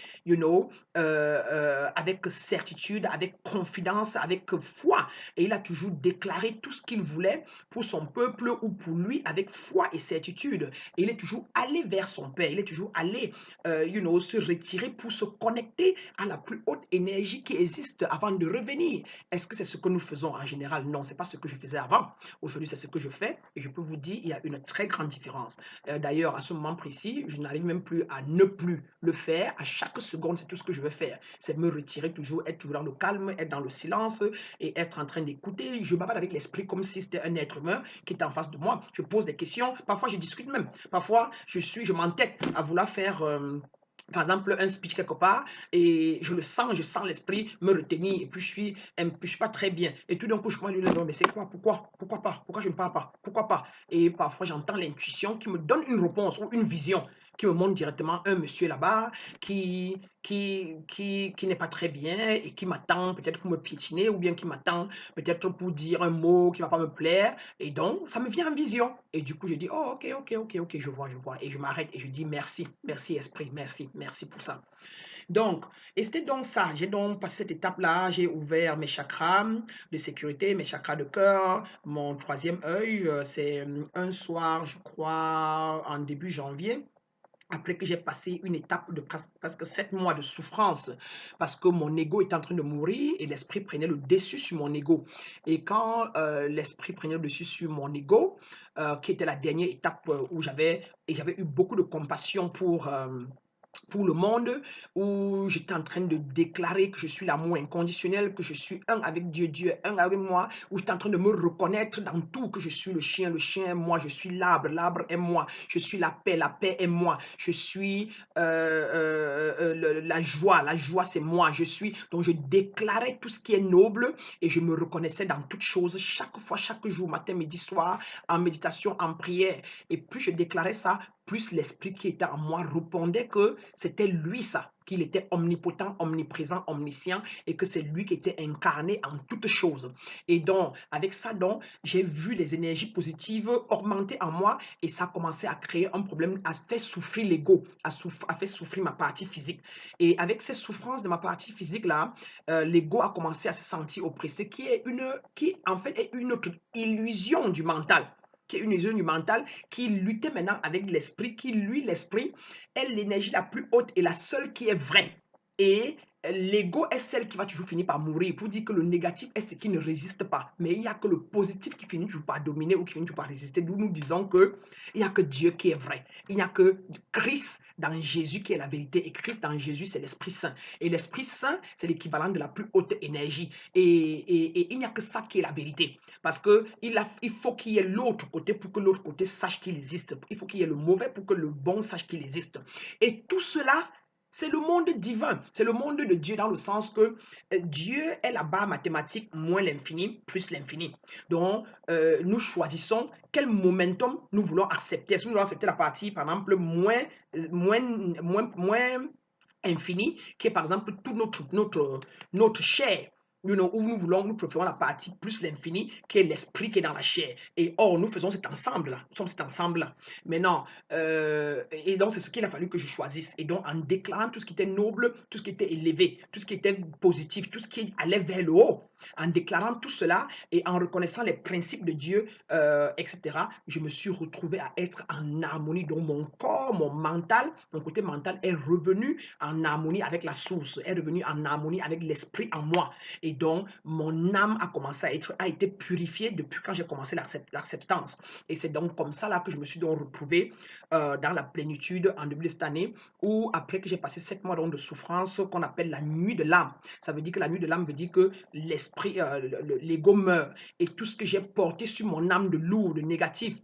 avec certitude, avec confidence, avec foi. Et il a toujours déclaré tout ce qu'il voulait pour son peuple ou pour lui avec foi et certitude. Et il est toujours allé vers son Père, il est toujours allé se retirer pour se connecter à la plus haute énergie qui existe avant de revenir. Est-ce que c'est ce que nous faisons en général? Non, c'est pas ce que je faisais avant. Aujourd'hui, c'est ce que je fais, et je peux vous dire, il y a une très grande différence. D'ailleurs, à ce moment précis, je n'arrive même plus à ne plus le faire. À chaque seconde, c'est tout ce que je veux faire. C'est me retirer toujours, être toujours dans le calme, être dans le silence et être en train d'écouter. Je m'appelle avec l'esprit comme si c'était un être humain qui était en face de moi. Je pose des questions. Parfois, je discute même. Parfois, je m'entête à vouloir faire par exemple, un speech quelque part, et je sens l'esprit me retenir, et puis je suis pas très bien. Et tout d'un coup, je commence à lui dire, mais c'est quoi? Pourquoi pas? Pourquoi je ne parle pas? Pourquoi pas? Et parfois, j'entends l'intuition qui me donne une réponse ou une vision. qui me montre directement un monsieur là-bas qui n'est pas très bien et qui m'attend peut-être pour me piétiner ou bien qui m'attend peut-être pour dire un mot qui ne va pas me plaire. Et donc, ça me vient en vision. Et du coup, je dis, oh, ok, ok, ok, ok, je vois, je vois. Et je m'arrête et je dis merci, merci Esprit, merci, merci pour ça. Donc, et c'était donc ça. J'ai donc passé cette étape-là. J'ai ouvert mes chakras de sécurité, mes chakras de cœur, mon troisième œil. C'est un soir, je crois, en début janvier. Après que j'ai passé une étape de presque 7 mois de souffrance parce que mon ego était en train de mourir et l'esprit prenait le dessus sur mon ego. Et quand l'esprit prenait le dessus sur mon ego, qui était la dernière étape où j'avais eu beaucoup de compassion pour le monde, où j'étais en train de déclarer que je suis l'amour inconditionnel, que je suis un avec Dieu, Dieu est un avec moi, où j'étais en train de me reconnaître dans tout, que je suis le chien est moi, je suis l'arbre est moi, je suis la paix est moi, je suis la joie c'est moi, je suis... Donc je déclarais tout ce qui est noble et je me reconnaissais dans toutes choses, chaque fois, chaque jour, matin, midi, soir, en méditation, en prière. Et plus je déclarais ça, plus l'esprit qui était en moi répondait que c'était lui ça, qu'il était omnipotent, omniprésent, omniscient et que c'est lui qui était incarné en toutes choses. Et donc, avec ça, donc, j'ai vu les énergies positives augmenter en moi et ça a commencé à créer un problème, à faire souffrir l'ego, à faire souffrir ma partie physique. Et avec ces souffrances de ma partie physique-là, l'ego a commencé à se sentir oppressé, qui en fait est une autre illusion du mental, qui est une illusion du mental, qui luttait maintenant avec l'esprit, qui lui, l'esprit, est l'énergie la plus haute et la seule qui est vraie. Et l'ego est celle qui va toujours finir par mourir pour dire que le négatif est ce qui ne résiste pas. Mais il n'y a que le positif qui finit toujours par dominer ou qui finit toujours par résister. D'où nous disons qu'il n'y a que Dieu qui est vrai. Il n'y a que Christ dans Jésus qui est la vérité. Et Christ dans Jésus, c'est l'Esprit Saint. Et l'Esprit Saint, c'est l'équivalent de la plus haute énergie. Et il n'y a que ça qui est la vérité. Parce qu'il faut qu'il y ait l'autre côté pour que l'autre côté sache qu'il existe. Il faut qu'il y ait le mauvais pour que le bon sache qu'il existe. Et tout cela, c'est le monde divin. C'est le monde de Dieu dans le sens que Dieu est la barre mathématique moins l'infini plus l'infini. Donc, nous choisissons quel momentum nous voulons accepter. Est-ce que nous voulons accepter la partie, par exemple, moins, moins infini, qui est par exemple toute notre chair, où nous préférons la partie plus l'infini, qui est l'esprit qui est dans la chair. Et or, nous faisons cet ensemble-là. Nous sommes cet ensemble-là. Maintenant, et donc, c'est ce qu'il a fallu que je choisisse. Et donc, en déclarant tout ce qui était noble, tout ce qui était élevé, tout ce qui était positif, tout ce qui allait vers le haut, en déclarant tout cela et en reconnaissant les principes de Dieu, etc., je me suis retrouvé à être en harmonie. Donc, mon corps, mon côté mental est revenu en harmonie avec la source, est revenu en harmonie avec l'esprit en moi. Et donc, mon âme a commencé a été purifiée depuis quand j'ai commencé l'acceptance. Et c'est donc comme ça là que je me suis donc retrouvé dans la plénitude en début de cette année, où après que j'ai passé 7 mois donc de souffrance qu'on appelle la nuit de l'âme. Ça veut dire que la nuit de l'âme veut dire que l'esprit, l'ego meurt. Et tout ce que j'ai porté sur mon âme de lourd, de négatif,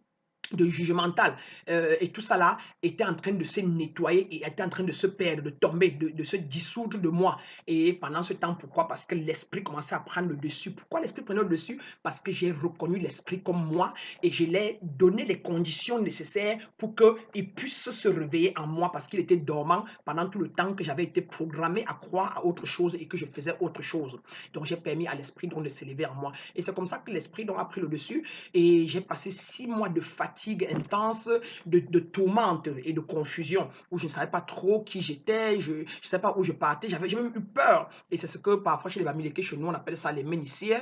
de jugemental, et tout ça là était en train de se nettoyer et était en train de se perdre, de tomber, de se dissoudre de moi. Et pendant ce temps, pourquoi? Parce que l'esprit commençait à prendre le dessus. Pourquoi l'esprit prenait le dessus? Parce que j'ai reconnu l'esprit comme moi et je lui ai donné les conditions nécessaires pour qu'il puisse se réveiller en moi parce qu'il était dormant pendant tout le temps que j'avais été programmé à croire à autre chose et que je faisais autre chose. Donc j'ai permis à l'esprit donc de s'élever en moi. Et c'est comme ça que l'esprit donc a pris le dessus et j'ai passé 6 mois de fatigue intense, de tourmente et de confusion, où je ne savais pas trop qui j'étais, je ne savais pas où je partais, j'avais même eu peur. Et c'est ce que parfois chez les Bamileke, chez nous, on appelle ça les méniciers,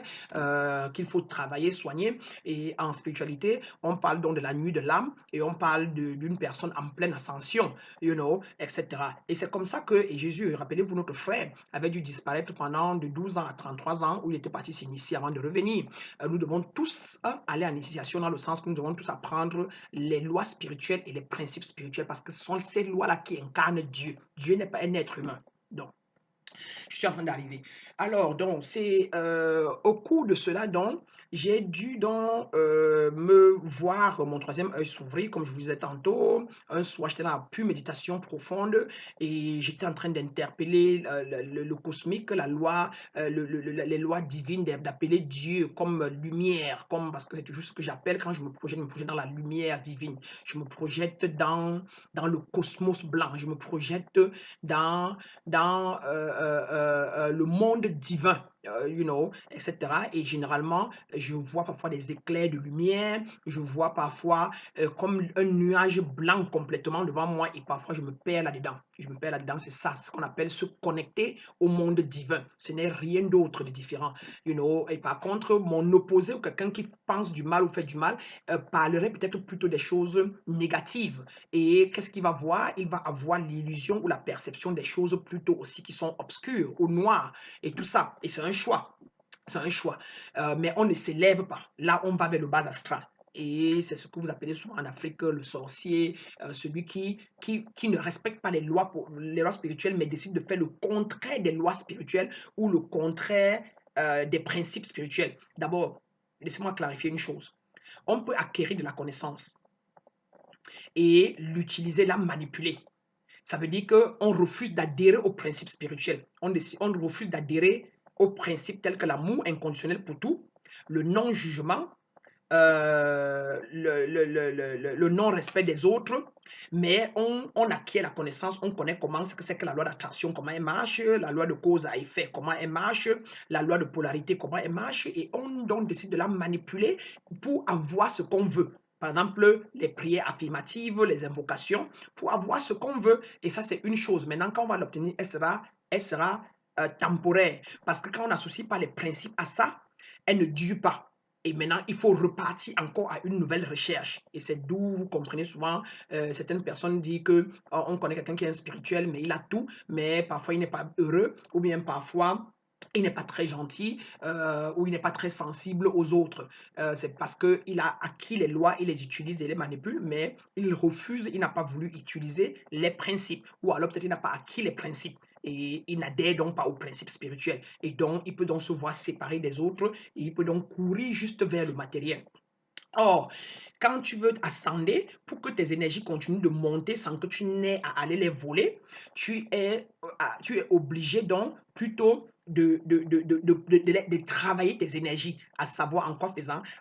qu'il faut travailler, soigner. Et en spiritualité, on parle donc de la nuit de l'âme et on parle d'une personne en pleine ascension, etc. Et c'est comme ça que et Jésus, rappelez-vous, notre frère, avait dû disparaître pendant de 12 ans à 33 ans, où il était parti s'initier avant de revenir. Nous devons tous aller en initiation dans le sens que nous devons tous apprendre les lois spirituelles et les principes spirituels parce que ce sont ces lois-là qui incarnent Dieu. Dieu n'est pas un être humain. Donc, je suis en train d'arriver. Alors, donc, c'est au cours de cela, donc, j'ai dû donc me voir mon troisième œil s'ouvrir, comme je vous disais tantôt. Un soir, j'étais dans la pure méditation profonde et j'étais en train d'interpeller le cosmique, la loi, les lois divines, d'appeler Dieu comme lumière, comme, parce que c'est toujours ce que j'appelle quand je me projette dans la lumière divine. Je me projette dans le cosmos blanc. Je me projette dans, le monde divin. Etc. Et généralement, je vois parfois des éclairs de lumière, je vois parfois comme un nuage blanc complètement devant moi et parfois je me perds là-dedans. Je me perds là-dedans, c'est ça, ce qu'on appelle se connecter au monde divin. Ce n'est rien d'autre de différent. Et par contre, mon opposé ou quelqu'un qui pense du mal ou fait du mal parlerait peut-être plutôt des choses négatives. Et qu'est-ce qu'il va voir? Il va avoir l'illusion ou la perception des choses plutôt aussi qui sont obscures ou noires et tout ça. Et c'est un choix. C'est un choix. Mais on ne s'élève pas. Là, on va vers le bas astral. Et c'est ce que vous appelez souvent en Afrique le sorcier, celui qui ne respecte pas les lois spirituelles, mais décide de faire le contraire des lois spirituelles ou le contraire des principes spirituels. D'abord, laissez-moi clarifier une chose. On peut acquérir de la connaissance et l'utiliser, la manipuler. Ça veut dire qu'on refuse d'adhérer aux principes spirituels. On refuse d'adhérer aux principes tels que l'amour inconditionnel pour tout, le non-jugement, le non-respect des autres, mais on acquiert la connaissance, on connaît comment c'est que la loi d'attraction, comment elle marche, la loi de cause à effet, comment elle marche, la loi de polarité, comment elle marche, et on donc décide de la manipuler pour avoir ce qu'on veut. Par exemple, les prières affirmatives, les invocations, pour avoir ce qu'on veut. Et ça, c'est une chose. Maintenant, quand on va l'obtenir, elle sera temporaire. Parce que quand on n'associe pas les principes à ça, elle ne dure pas. Et maintenant, il faut repartir encore à une nouvelle recherche. Et c'est d'où vous comprenez souvent, certaines personnes disent que on connaît quelqu'un qui est spirituel, mais il a tout, mais parfois il n'est pas heureux, ou bien parfois il n'est pas très gentil, ou il n'est pas très sensible aux autres. C'est parce qu'il a acquis les lois, il les utilise et les manipule, mais il refuse, il n'a pas voulu utiliser les principes. Ou alors peut-être il n'a pas acquis les principes et il n'adhère donc pas aux principes spirituels. Et donc, il peut donc se voir séparé des autres et il peut donc courir juste vers le matériel. Or, quand tu veux ascender, pour que tes énergies continuent de monter sans que tu n'aies à aller les voler, tu es obligé donc plutôt de travailler tes énergies, à savoir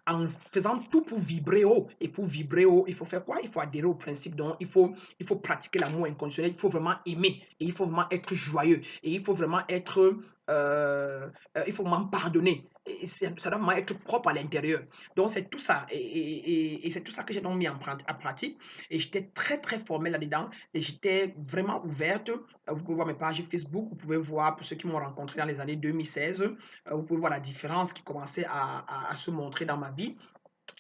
en faisant tout pour vibrer haut. Et pour vibrer haut, il faut faire quoi? Il faut adhérer au principe, donc il faut pratiquer l'amour inconditionnel, il faut vraiment aimer, et il faut vraiment être joyeux, et il faut vraiment être, il faut vraiment pardonner. Et ça doit vraiment être propre à l'intérieur. Donc, c'est tout ça. Et c'est tout ça que j'ai donc mis en pratique. Et j'étais très, très formelle là-dedans. Et j'étais vraiment ouverte. Vous pouvez voir mes pages Facebook. Vous pouvez voir, pour ceux qui m'ont rencontré dans les années 2016, vous pouvez voir la différence qui commençait à se montrer dans ma vie.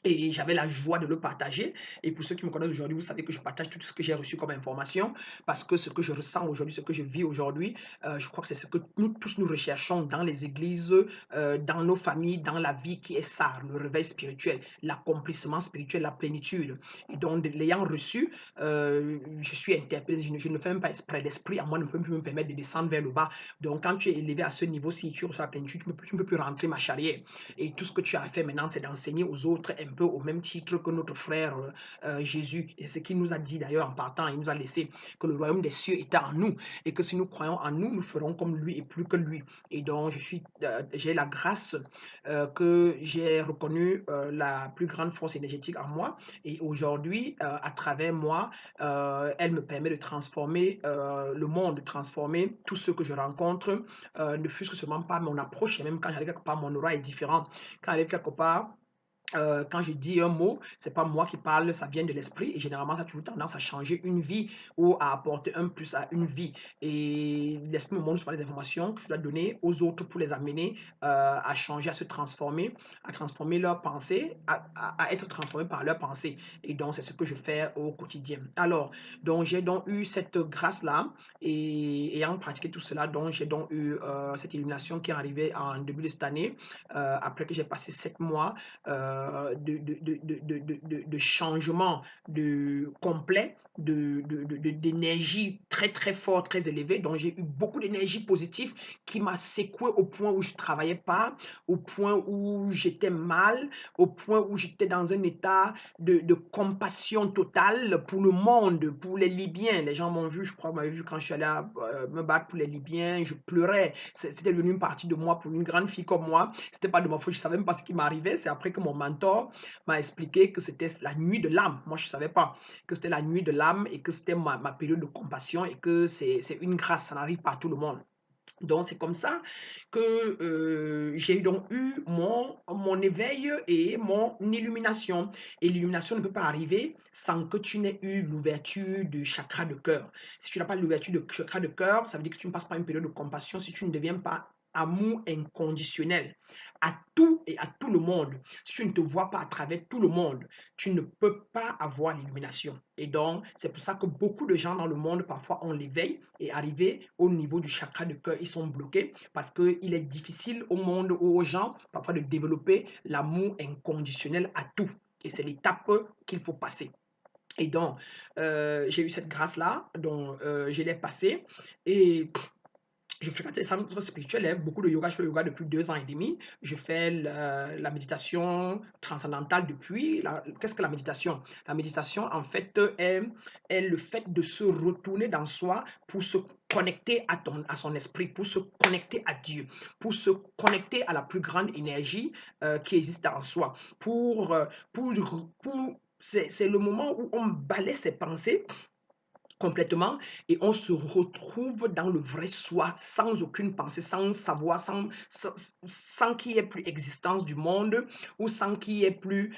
Et j'avais la joie de le partager. Et pour ceux qui me connaissent aujourd'hui, vous savez que je partage tout ce que j'ai reçu comme information parce que ce que je ressens aujourd'hui, ce que je vis aujourd'hui, je crois que c'est ce que nous tous nous recherchons dans les églises, dans nos familles, dans la vie qui est ça, le réveil spirituel, l'accomplissement spirituel, la plénitude. Et donc, l'ayant reçu, je suis interpellé, je ne fais même pas exprès. L'esprit à moi ne peut plus me permettre de descendre vers le bas. Donc, quand tu es élevé à ce niveau, si tu reçois la plénitude, tu ne peux plus rentrer ma charrière. Et tout ce que tu as fait maintenant, c'est d'enseigner aux autres un peu au même titre que notre frère Jésus. Et ce qu'il nous a dit d'ailleurs en partant, il nous a laissé que le royaume des cieux était en nous et que si nous croyons en nous, nous ferons comme lui et plus que lui. Et donc, j'ai la grâce que j'ai reconnu la plus grande force énergétique en moi. Et aujourd'hui, à travers moi, elle me permet de transformer le monde, de transformer tous ceux que je rencontre, ne fût-ce que seulement pas mon approche, et même quand j'arrive quelque part, mon aura est différent. Quand j'arrive quelque part, quand je dis un mot, c'est pas moi qui parle, ça vient de l'esprit et généralement ça a toujours tendance à changer une vie ou à apporter un plus à une vie. Et l'esprit me montre souvent les informations que je dois donner aux autres pour les amener à changer, à se transformer, à transformer leurs pensées, à être transformés par leurs pensées. Et donc c'est ce que je fais au quotidien. Alors, donc j'ai donc eu cette grâce-là et ayant pratiqué tout cela, donc j'ai donc eu cette illumination qui est arrivée en début de cette année, après que j'ai passé 7 mois de changement complet, d'énergie très, très forte, très élevée. Donc, j'ai eu beaucoup d'énergie positive qui m'a secoué au point où je ne travaillais pas, au point où j'étais mal, au point où j'étais dans un état de compassion totale pour le monde, pour les Libyens. Les gens m'ont vu, je crois, m'avaient vu quand je suis allé me battre pour les Libyens, je pleurais. C'était devenu une partie de moi pour une grande fille comme moi. C'était pas de ma faute, je savais même pas ce qui m'arrivait. C'est après que mon mentor m'a expliqué que c'était la nuit de l'âme. Moi, je savais pas que c'était la nuit de l'âme et que c'était ma période de compassion et que c'est une grâce, ça n'arrive pas à tout le monde. Donc, c'est comme ça que j'ai donc eu mon éveil et mon illumination. Et l'illumination ne peut pas arriver sans que tu n'aies eu l'ouverture du chakra de cœur. Si tu n'as pas l'ouverture du chakra de cœur, ça veut dire que tu ne passes pas une période de compassion si tu ne deviens pas amour inconditionnel à tout et à tout le monde. Si tu ne te vois pas à travers tout le monde, tu ne peux pas avoir l'illumination. Et donc, c'est pour ça que beaucoup de gens dans le monde, parfois, ont l'éveil et arrivé au niveau du chakra de cœur, ils sont bloqués parce qu'il est difficile au monde ou aux gens, parfois, de développer l'amour inconditionnel à tout. Et c'est l'étape qu'il faut passer. Et donc, j'ai eu cette grâce-là, donc je l'ai passée. Et je fréquente les centres spirituels, hein, beaucoup de yoga. Je fais le yoga depuis 2 ans et demi. Je fais la méditation transcendantale depuis. Qu'est-ce que la méditation? La méditation, en fait, est le fait de se retourner dans soi pour se connecter à son esprit, pour se connecter à Dieu, pour se connecter à la plus grande énergie qui existe en soi. Pour, c'est le moment où on balaie ses pensées complètement et on se retrouve dans le vrai soi sans aucune pensée, sans savoir, sans qu'il y ait plus existence du monde ou sans qu'il y ait plus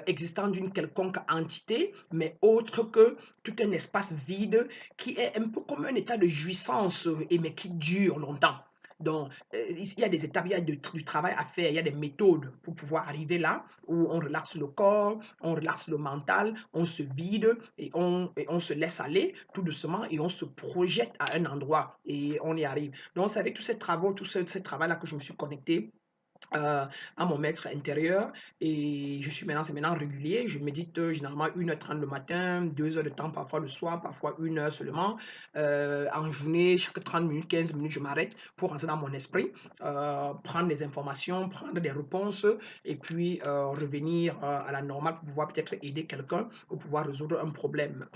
existence d'une quelconque entité, mais autre que tout un espace vide qui est un peu comme un état de jouissance et mais qui dure longtemps. Donc, il y a des étapes, il y a du travail à faire, il y a des méthodes pour pouvoir arriver là où on relaxe le corps, on relaxe le mental, on se vide et on se laisse aller tout doucement et on se projette à un endroit et on y arrive. Donc, c'est avec tous ces travaux, tout ce travail-là que je me suis connecté à mon maître intérieur et c'est maintenant régulier. Je médite généralement 1h30 le matin, 2 heures de temps parfois le soir, parfois 1 heure seulement. En journée, chaque 30 minutes, 15 minutes, je m'arrête pour rentrer dans mon esprit, prendre des informations, prendre des réponses et puis revenir à la normale pour pouvoir peut-être aider quelqu'un ou pouvoir résoudre un problème.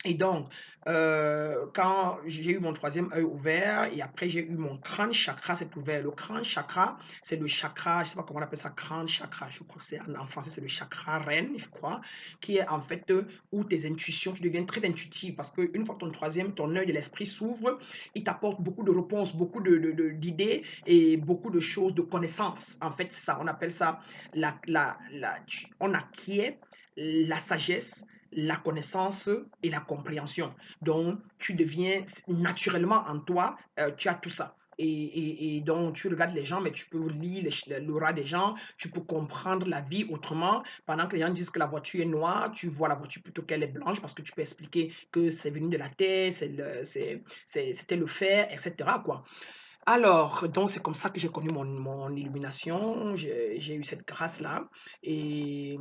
Et donc, quand j'ai eu mon troisième œil ouvert et après j'ai eu mon crâne chakra s'est ouvert. Le crâne chakra, c'est le chakra, je ne sais pas comment on appelle ça, crâne chakra, je crois que c'est en français, c'est le chakra reine, je crois, qui est en fait où tes intuitions, tu deviens très intuitif parce qu'une fois que ton œil de l'esprit s'ouvre, il t'apporte beaucoup de réponses, beaucoup d'idées et beaucoup de choses, de connaissances. En fait, c'est ça, on appelle ça, on acquiert la sagesse, la connaissance et la compréhension. Donc, tu deviens naturellement en toi, tu as tout ça. Et donc, tu regardes les gens, mais tu peux lire l'aura des gens, tu peux comprendre la vie autrement. Pendant que les gens disent que la voiture est noire, tu vois la voiture plutôt qu'elle est blanche parce que tu peux expliquer que c'est venu de la terre, c'était le fer, etc., quoi. Alors, donc, c'est comme ça que j'ai connu mon illumination. J'ai eu cette grâce-là. Et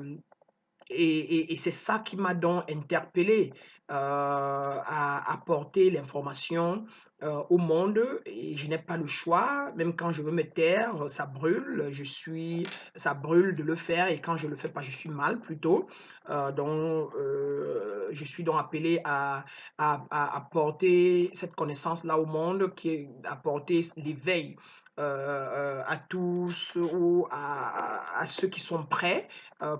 et c'est ça qui m'a donc interpellé, à apporter l'information, au monde et je n'ai pas le choix. Même quand je veux me taire, ça brûle, ça brûle de le faire et quand je le fais pas, je suis mal plutôt. Donc, je suis donc appelé à apporter cette connaissance-là au monde qui est apporter l'éveil, à tous ou à ceux qui sont prêts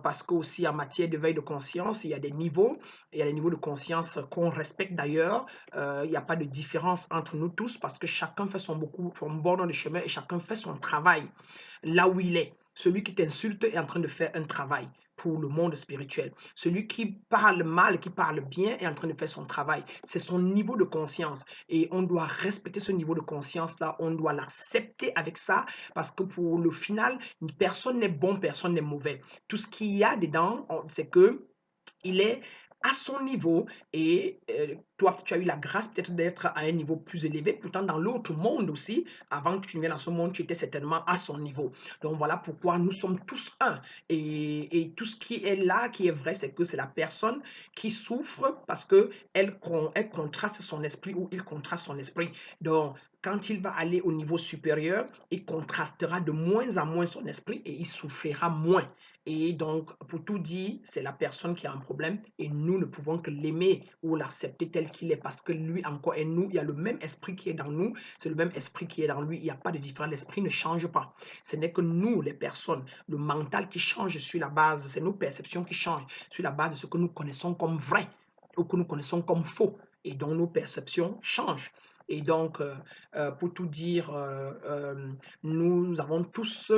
parce qu'aussi en matière de veille de conscience, il y a des niveaux, il y a des niveaux de conscience qu'on respecte d'ailleurs. Il n'y a pas de différence entre nous tous parce que chacun fait son bord de chemin et chacun fait son travail là où il est. Celui qui t'insulte est en train de faire un travail pour le monde spirituel. Celui qui parle mal, qui parle bien est en train de faire son travail. C'est son niveau de conscience et on doit respecter ce niveau de conscience-là, on doit l'accepter avec ça parce que pour le final, personne n'est bon, personne n'est mauvais. Tout ce qu'il y a dedans, c'est que il est à son niveau et toi, tu as eu la grâce peut-être d'être à un niveau plus élevé. Pourtant, dans l'autre monde aussi, avant que tu ne viennes dans ce monde, tu étais certainement à son niveau. Donc voilà pourquoi nous sommes tous un. Et tout ce qui est là, qui est vrai, c'est que c'est la personne qui souffre parce que elle contraste son esprit ou il contraste son esprit. Donc, quand il va aller au niveau supérieur, il contrastera de moins en moins son esprit et il souffrira moins. Et donc, pour tout dire, c'est la personne qui a un problème et nous ne pouvons que l'aimer ou l'accepter tel qu'il est parce que lui encore et nous, il y a le même esprit qui est dans nous, c'est le même esprit qui est dans lui. Il n'y a pas de différence. L'esprit ne change pas. Ce n'est que nous, les personnes, le mental qui change sur la base, c'est nos perceptions qui changent sur la base de ce que nous connaissons comme vrai ou que nous connaissons comme faux. Et donc, nos perceptions changent. Et donc, pour tout dire, nous avons tous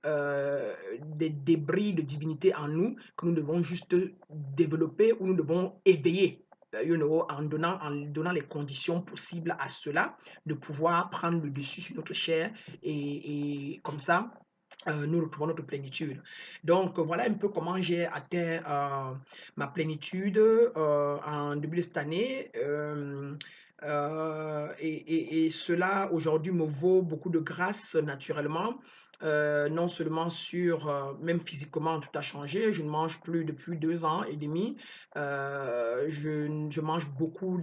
des débris de divinité en nous que nous devons juste développer ou nous devons éveiller. En donnant les conditions possibles à cela, de pouvoir prendre le dessus sur notre chair et comme ça, nous retrouvons notre plénitude. Donc, voilà un peu comment j'ai atteint ma plénitude en début de cette année. Et cela aujourd'hui me vaut beaucoup de grâce naturellement. Non seulement sur, même physiquement, tout a changé. Je ne mange plus depuis 2 ans et demi. Je mange beaucoup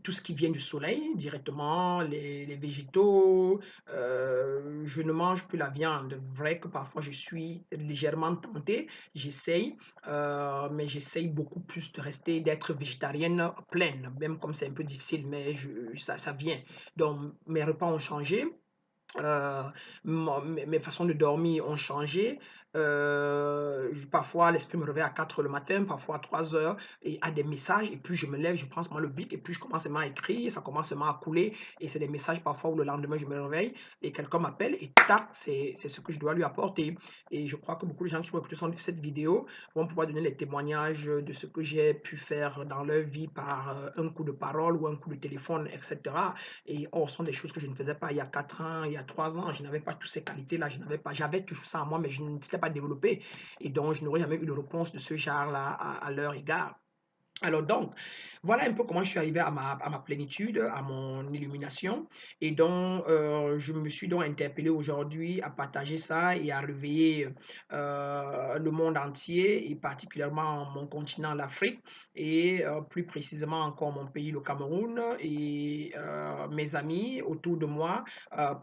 tout ce qui vient du soleil directement, les végétaux. Je ne mange plus la viande. Vrai que parfois je suis légèrement tentée. J'essaye, mais j'essaye beaucoup plus de rester, d'être végétarienne pleine, même comme c'est un peu difficile, mais ça vient. Donc, mes repas ont changé. Mes façons de dormir ont changé. Parfois, l'esprit me réveille à 4 heures le matin, parfois à 3 heures, et a des messages. Et puis, je me lève, je prends seulement le bic, et puis je commence seulement à écrire, ça commence seulement à couler. Et c'est des messages parfois où le lendemain, je me réveille, et quelqu'un m'appelle, et tac, c'est ce que je dois lui apporter. Et je crois que beaucoup de gens qui vont écouter cette vidéo vont pouvoir donner les témoignages de ce que j'ai pu faire dans leur vie par un coup de parole ou un coup de téléphone, etc. Et ce sont des choses que je ne faisais pas il y a 4 ans, il y a 3 ans. Je n'avais pas toutes ces qualités-là. J'avais toujours ça en moi, mais je ne s'était pas développé. Et donc, je n'aurais jamais eu de réponse de ce genre-là à leur égard. Alors donc, voilà un peu comment je suis arrivé à ma plénitude, à mon illumination. Et donc, je me suis donc interpellé aujourd'hui à partager ça et à réveiller le monde entier et particulièrement mon continent, l'Afrique, et plus précisément encore mon pays, le Cameroun, et mes amis autour de moi,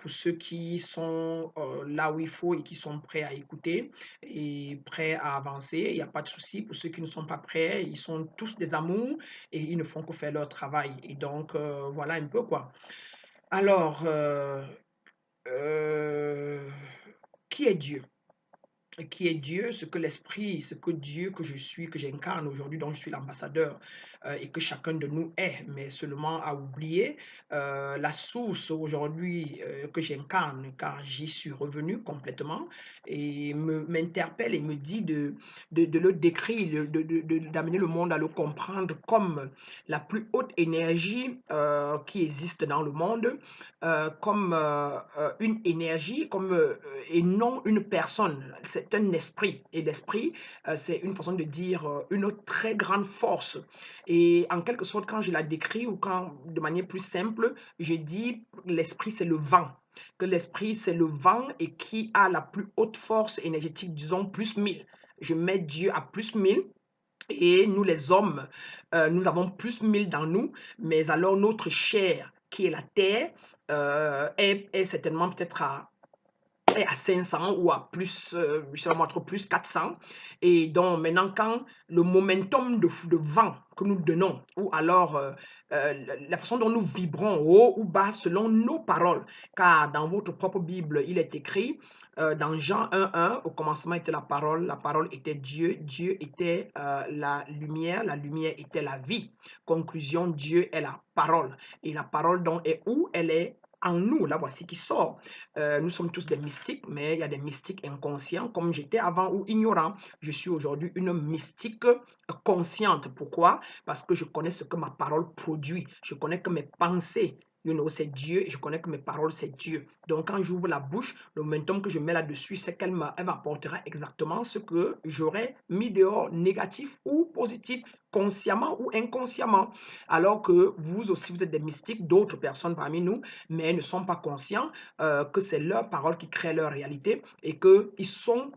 pour ceux qui sont là où il faut et qui sont prêts à écouter et prêts à avancer. Il n'y a pas de souci. Pour ceux qui ne sont pas prêts, ils sont tous des amours et ils ne font que faire leur travail. Et donc, voilà un peu quoi. Alors, euh, qui est Dieu? Qui est Dieu, ce que l'Esprit, ce que Dieu que je suis, que j'incarne aujourd'hui, dont je suis l'ambassadeur, et que chacun de nous est, mais seulement à oublier la source aujourd'hui que j'incarne, car j'y suis revenu complètement, et m'interpelle et me dit de le décrire, d'amener le monde à le comprendre comme la plus haute énergie qui existe dans le monde, comme une énergie, et non une personne. C'est un esprit. Et l'esprit, c'est une façon de dire une très grande force. Et en quelque sorte, quand je la décris ou quand, de manière plus simple, je dis l'esprit, c'est le vent. Que l'esprit, c'est le vent et qui a la plus haute force énergétique, disons plus 1000. Je mets Dieu à plus 1000. Et nous, les hommes, nous avons plus 1000 dans nous, mais alors notre chair, qui est la terre, est certainement peut-être à 500 ou à plus, je sais pas moi, entre plus 400. Et donc, maintenant, quand le momentum de vent que nous donnons, ou alors la façon dont nous vibrons haut ou bas selon nos paroles, car dans votre propre Bible, il est écrit, dans Jean 1:1, au commencement était la parole était Dieu, Dieu était la lumière était la vie. Conclusion, Dieu est la parole. Et la parole donc est où? Elle est en nous, la voici qui sort. Nous sommes tous des mystiques, mais il y a des mystiques inconscients, comme j'étais avant, ou ignorants. Je suis aujourd'hui une mystique consciente. Pourquoi? Parce que je connais ce que ma parole produit. Je connais que mes pensées c'est Dieu et je connais que mes paroles, c'est Dieu. Donc, quand j'ouvre la bouche, le momentum que je mets là-dessus, c'est elle m'apportera exactement ce que j'aurais mis dehors, négatif ou positif, consciemment ou inconsciemment. Alors que vous aussi, vous êtes des mystiques, d'autres personnes parmi nous, mais ne sont pas conscients que c'est leur parole qui crée leur réalité et qu'ils sont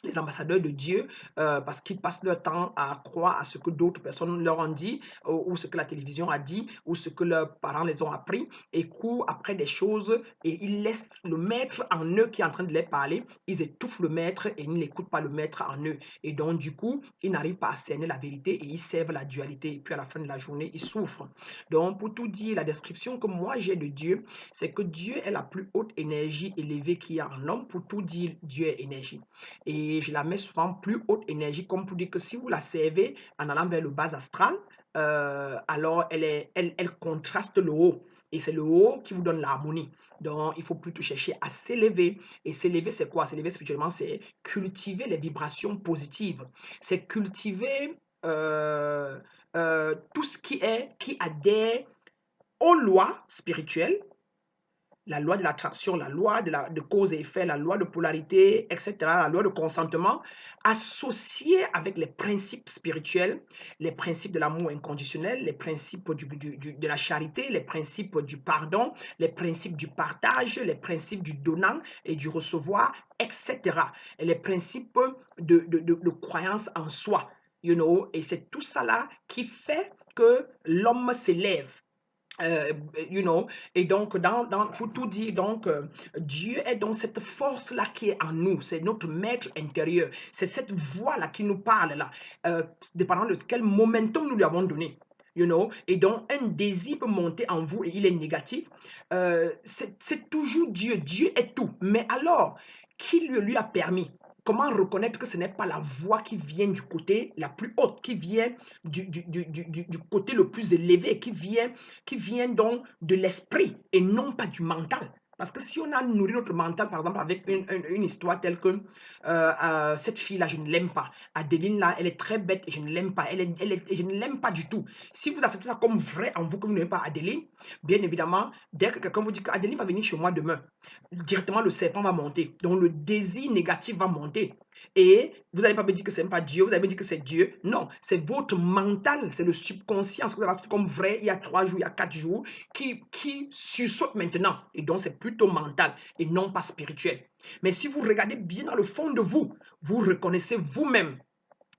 les ambassadeurs de Dieu parce qu'ils passent leur temps à croire à ce que d'autres personnes leur ont dit ou ce que la télévision a dit ou ce que leurs parents les ont appris et courent après des choses et ils laissent le maître en eux qui est en train de les parler, ils étouffent le maître et ils n'écoutent pas le maître en eux et donc du coup ils n'arrivent pas à cerner la vérité et ils servent la dualité et puis à la fin de la journée ils souffrent. Donc pour tout dire, la description que moi j'ai de Dieu, c'est que Dieu est la plus haute énergie élevée qu'il y a en l'homme. Pour tout dire, Dieu est énergie. Et je la mets souvent plus haute énergie, comme pour dire que si vous la servez en allant vers le bas astral, alors elle contraste le haut. Et c'est le haut qui vous donne l'harmonie. Donc, il faut plutôt chercher à s'élever. Et s'élever, c'est quoi? S'élever spirituellement, c'est cultiver les vibrations positives. C'est cultiver tout ce qui adhère aux lois spirituelles, la loi de l'attraction, la loi de cause et effet, la loi de polarité, etc., la loi de consentement, associée avec les principes spirituels, les principes de l'amour inconditionnel, les principes de la charité, les principes du pardon, les principes du partage, les principes du donnant et du recevoir, etc. Et les principes de croyance en soi, et c'est tout ça là qui fait que l'homme s'élève. Euh, et donc, pour tout dire, donc, Dieu est dans cette force-là qui est en nous, c'est notre maître intérieur, c'est cette voix-là qui nous parle là, dépendant de quel momentum nous lui avons donné. Et donc un désir peut monter en vous et il est négatif. C'est toujours Dieu. Dieu est tout. Mais alors, qui lui a permis? Comment reconnaître que ce n'est pas la voix qui vient du côté la plus haute, qui vient du côté le plus élevé, qui vient donc de l'esprit et non pas du mental. Parce que si on a nourri notre mental, par exemple, avec une histoire telle que cette fille-là, je ne l'aime pas. Adeline, là, elle est très bête et je ne l'aime pas. Je ne l'aime pas du tout. Si vous acceptez ça comme vrai en vous que vous n'aimez pas Adeline, bien évidemment, dès que quelqu'un vous dit qu'Adeline va venir chez moi demain, directement le serpent va monter. Donc le désir négatif va monter. Et vous n'allez pas me dire que ce n'est pas Dieu, vous allez me dire que c'est Dieu. Non, c'est votre mental, c'est le subconscient, ce que vous avez comme vrai il y a 3 jours, il y a 4 jours, qui sursaute maintenant. Et donc c'est plutôt mental et non pas spirituel. Mais si vous regardez bien dans le fond de vous, vous reconnaissez vous-même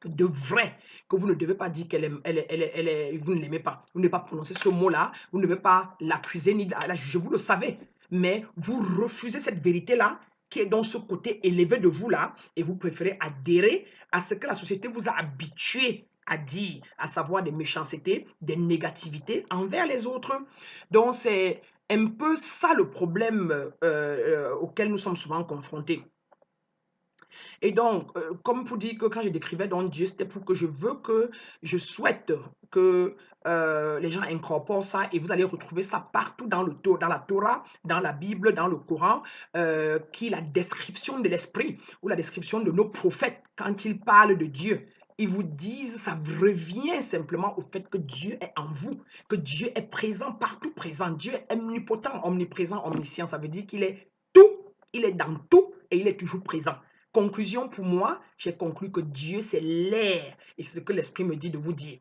de vrai, que vous ne devez pas dire vous ne l'aimez pas. Vous ne devez pas prononcer ce mot-là, vous ne devez pas l'accuser ni la juger, vous le savez. Mais vous refusez cette vérité-là qui est dans ce côté élevé de vous-là et vous préférez adhérer à ce que la société vous a habitué à dire, à savoir des méchancetés, des négativités envers les autres. Donc c'est un peu ça le problème auquel nous sommes souvent confrontés. Et donc, comme pour dire que quand je décrivais donc Dieu, c'était pour que je souhaite que les gens incorporent ça et vous allez retrouver ça partout dans la Torah, dans la Bible, dans le Coran, qui est la description de l'esprit ou la description de nos prophètes quand ils parlent de Dieu. Ils vous disent, ça revient simplement au fait que Dieu est en vous, que Dieu est présent, partout présent. Dieu est omnipotent, omniprésent, omniscient. Ça veut dire qu'il est tout, il est dans tout et il est toujours présent. Conclusion pour moi, j'ai conclu que Dieu, c'est l'air. Et c'est ce que l'Esprit me dit de vous dire.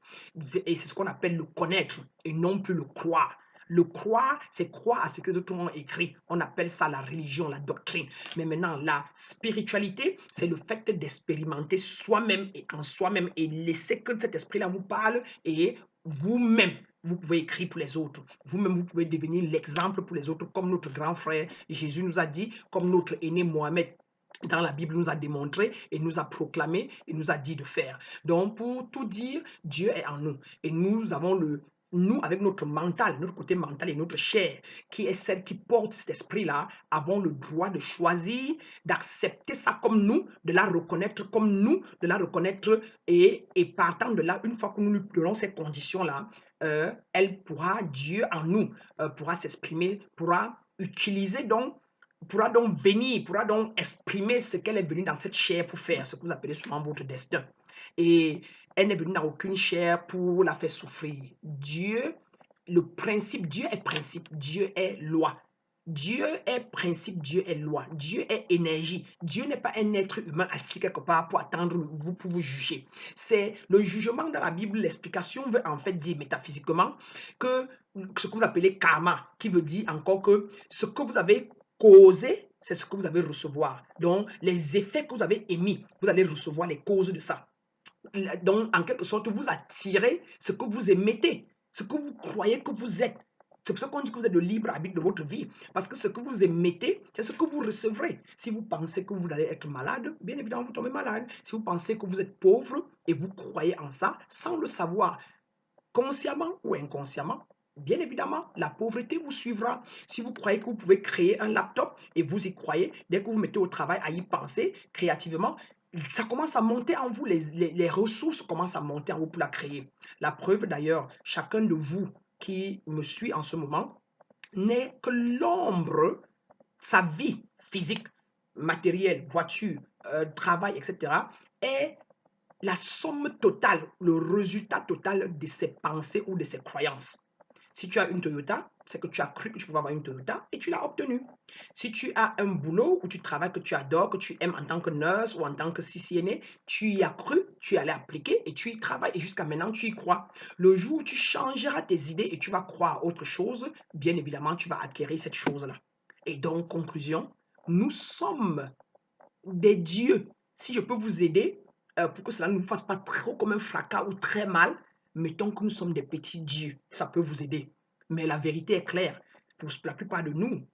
Et c'est ce qu'on appelle le connaître et non plus le croire. Le croire, c'est croire à ce que d'autres ont écrit. On appelle ça la religion, la doctrine. Mais maintenant, la spiritualité, c'est le fait d'expérimenter soi-même et en soi-même et laisser que cet esprit-là vous parle et vous-même, vous pouvez écrire pour les autres. Vous-même, vous pouvez devenir l'exemple pour les autres, comme notre grand frère Jésus nous a dit, comme notre aîné Mohamed dans la Bible nous a démontré et nous a proclamé et nous a dit de faire. Donc, pour tout dire, Dieu est en nous. Et nous avons nous, avec notre mental, notre côté mental et notre chair, qui est celle qui porte cet esprit-là, avons le droit de choisir, d'accepter ça comme nous, de la reconnaître comme nous, de la reconnaître et partant de là, une fois que nous lui donnons ces conditions-là, Dieu en nous, pourra s'exprimer, pourra donc venir, pourra donc exprimer ce qu'elle est venue dans cette chair pour faire, ce que vous appelez souvent votre destin. Et elle n'est venue dans aucune chair pour la faire souffrir. Dieu le principe. Dieu est principe, Dieu est loi. Dieu est principe, Dieu est loi, Dieu est énergie. Dieu n'est pas un être humain assis quelque part pour attendre vous pour vous juger. C'est le jugement dans la Bible, l'explication veut en fait dire métaphysiquement que ce que vous appelez karma, qui veut dire encore que ce que vous avez causé, c'est ce que vous allez recevoir. Donc, les effets que vous avez émis, vous allez recevoir les causes de ça. Donc, en quelque sorte, vous attirez ce que vous émettez, ce que vous croyez que vous êtes. C'est pour ça qu'on dit que vous êtes le libre arbitre de votre vie. Parce que ce que vous émettez, c'est ce que vous recevrez. Si vous pensez que vous allez être malade, bien évidemment, vous tombez malade. Si vous pensez que vous êtes pauvre et vous croyez en ça, sans le savoir, consciemment ou inconsciemment, bien évidemment, la pauvreté vous suivra. Si vous croyez que vous pouvez créer un laptop et vous y croyez, dès que vous mettez au travail à y penser créativement, ça commence à monter en vous, les ressources commencent à monter en vous pour la créer. La preuve d'ailleurs, chacun de vous qui me suit en ce moment n'est que l'ombre, sa vie physique, matérielle, voiture, travail, etc., est la somme totale, le résultat total de ses pensées ou de ses croyances. Si tu as une Toyota, c'est que tu as cru que tu pouvais avoir une Toyota et tu l'as obtenue. Si tu as un boulot où tu travailles que tu adores, que tu aimes en tant que nurse ou en tant que CCNA, tu y as cru, tu y allais appliquer et tu y travailles et jusqu'à maintenant tu y crois. Le jour où tu changeras tes idées et tu vas croire à autre chose, bien évidemment tu vas acquérir cette chose-là. Et donc, conclusion, nous sommes des dieux. Si je peux vous aider, pour que cela ne vous fasse pas trop comme un fracas ou très mal, mettons que nous sommes des petits dieux. Ça peut vous aider. Mais la vérité est claire. Pour la plupart de nous,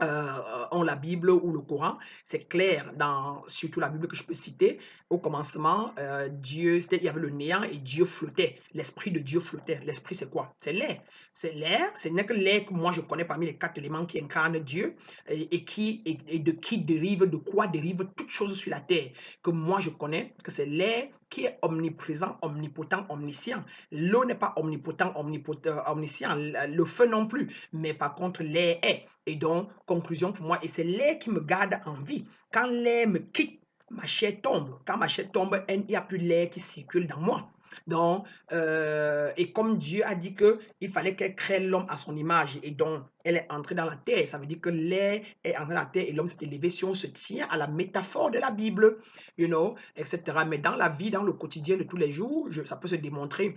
ont la Bible ou le Coran, c'est clair, dans surtout la Bible que je peux citer. Au commencement, Dieu, il y avait le néant et Dieu flottait. L'esprit de Dieu flottait. L'esprit, c'est quoi? C'est l'air. C'est l'air. Ce n'est que l'air que moi je connais parmi les 4 éléments qui incarnent Dieu et de qui dérive, de quoi dérive toute chose sur la terre. Que moi je connais, que c'est l'air qui est omniprésent, omnipotent, omniscient. L'eau n'est pas omnipotent, omniscient. Le feu non plus. Mais par contre, l'air est. Et donc, conclusion pour moi, et c'est l'air qui me garde en vie. Quand l'air me quitte, ma chair tombe. Quand ma chair tombe, il n'y a plus l'air qui circule dans moi. Donc, et comme Dieu a dit qu'il fallait qu'elle crée l'homme à son image, et donc elle est entrée dans la terre, ça veut dire que l'air est entré dans la terre et l'homme s'est élevé. Si on se tient à la métaphore de la Bible, etc. Mais dans la vie, dans le quotidien de tous les jours, ça peut se démontrer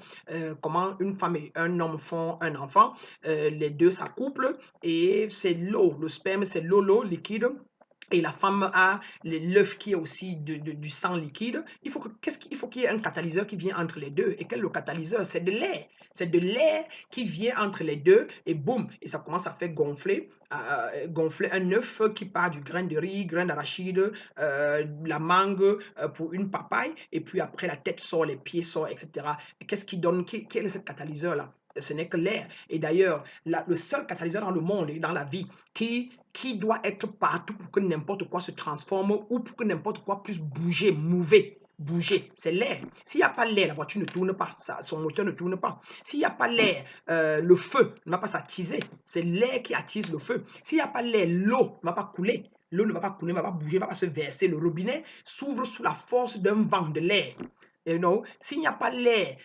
comment une femme et un homme font un enfant. Les deux s'accouplent et c'est l'eau, le sperme, c'est l'eau liquide. Et la femme a l'œuf qui est aussi du sang liquide. Il faut qu'il y ait un catalyseur qui vient entre les deux. Et quel est le catalyseur? C'est de l'air. C'est de l'air qui vient entre les deux et boum, et ça commence à faire gonfler un œuf qui part du grain de riz, grain d'arachide, la mangue pour une papaye, et puis après la tête sort, les pieds sortent, etc. Et qu'est-ce qui donne, quel est ce catalyseur-là? Ce n'est que l'air. Et d'ailleurs, le seul catalyseur dans le monde et dans la vie qui doit être partout pour que n'importe quoi se transforme ou pour que n'importe quoi puisse bouger, bouger, c'est l'air. S'il n'y a pas l'air, la voiture ne tourne pas, son moteur ne tourne pas. S'il n'y a pas l'air, le feu ne va pas s'attiser. C'est l'air qui attise le feu. S'il n'y a pas l'air, l'eau ne va pas couler. L'eau ne va pas couler, ne va pas bouger, ne va pas se verser. Le robinet s'ouvre sous la force d'un vent de l'air. S'il n'y a pas l'air,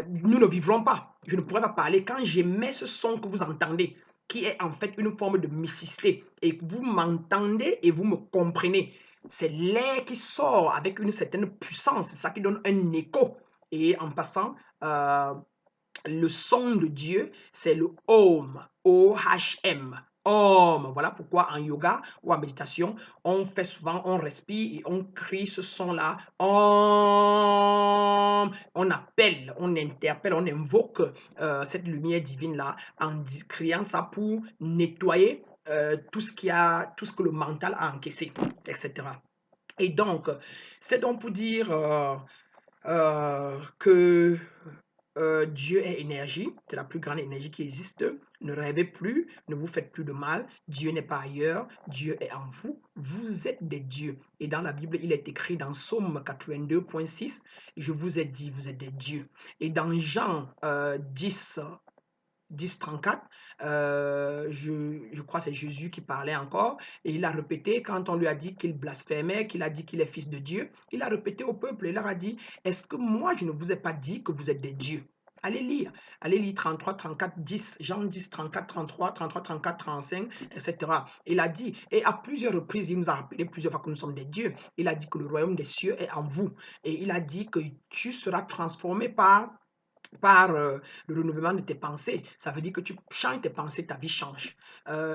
nous ne vivrons pas. Je ne pourrais pas parler. Quand j'émets ce son que vous entendez, qui est en fait une forme de mysticité, et vous m'entendez et vous me comprenez, c'est l'air qui sort avec une certaine puissance, c'est ça qui donne un écho. Et en passant, le son de Dieu, c'est le Om, O-H-M. Om. Voilà pourquoi en yoga ou en méditation, on fait souvent, on respire et on crie ce son-là. Om. On appelle, on interpelle, on invoque cette lumière divine-là en criant ça pour nettoyer tout ce que le mental a encaissé, etc. Et donc, c'est donc pour dire que Dieu est énergie, c'est la plus grande énergie qui existe. Ne rêvez plus, ne vous faites plus de mal. Dieu n'est pas ailleurs, Dieu est en vous. Vous êtes des dieux. Et dans la Bible, il est écrit dans Psaume 82.6, je vous ai dit, vous êtes des dieux. Et dans Jean 10.34, je crois que c'est Jésus qui parlait encore, et il a répété, quand on lui a dit qu'il blasphémait, qu'il a dit qu'il est fils de Dieu, il a répété au peuple, il leur a dit, est-ce que moi je ne vous ai pas dit que vous êtes des dieux? Allez lire 33, 34, 10, Jean 10, 34, 33, 33, 34, 35, etc. Il a dit, et à plusieurs reprises, il nous a rappelé plusieurs fois que nous sommes des dieux. Il a dit que le royaume des cieux est en vous. Et il a dit que tu seras transformé par le renouvellement de tes pensées. Ça veut dire que tu changes tes pensées, ta vie change.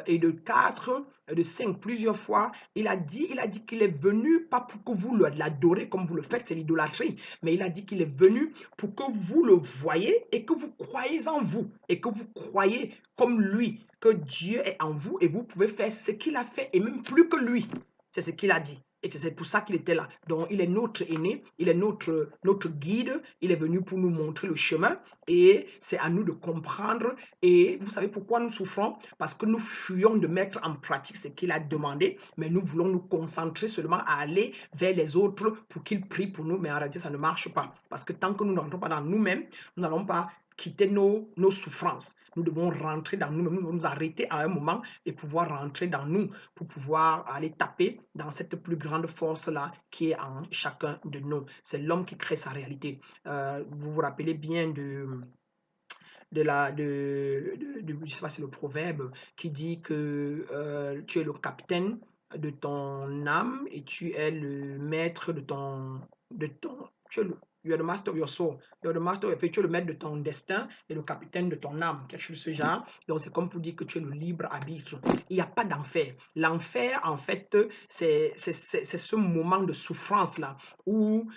Et de 4, de 5, plusieurs fois, il a dit qu'il est venu, pas pour que vous l'adorez comme vous le faites, c'est l'idolâtrie, mais il a dit qu'il est venu pour que vous le voyez et que vous croyez en vous, et que vous croyez comme lui, que Dieu est en vous et vous pouvez faire ce qu'il a fait et même plus que lui. C'est ce qu'il a dit. Et c'est pour ça qu'il était là. Donc, il est notre aîné, il est notre guide, il est venu pour nous montrer le chemin et c'est à nous de comprendre. Et vous savez pourquoi nous souffrons? Parce que nous fuyons de mettre en pratique ce qu'il a demandé, mais nous voulons nous concentrer seulement à aller vers les autres pour qu'ils prient pour nous, mais en réalité, ça ne marche pas. Parce que tant que nous ne rentrons pas dans nous-mêmes, nous n'allons pas quitter nos souffrances. Nous devons rentrer dans nous-mêmes, nous devons nous arrêter à un moment et pouvoir rentrer dans nous pour pouvoir aller taper dans cette plus grande force-là qui est en chacun de nous. C'est l'homme qui crée sa réalité. Vous vous rappelez bien je sais pas si le proverbe qui dit que tu es le capitaine de ton âme et tu es le maître tu es you are the master of your soul, you are the master of, tu es le maître de ton destin et le capitaine de ton âme, quelque chose de ce genre. Donc c'est comme pour dire que tu es le libre arbitre. Il n'y a pas d'enfer. L'enfer, en fait, c'est ce moment de souffrance-là où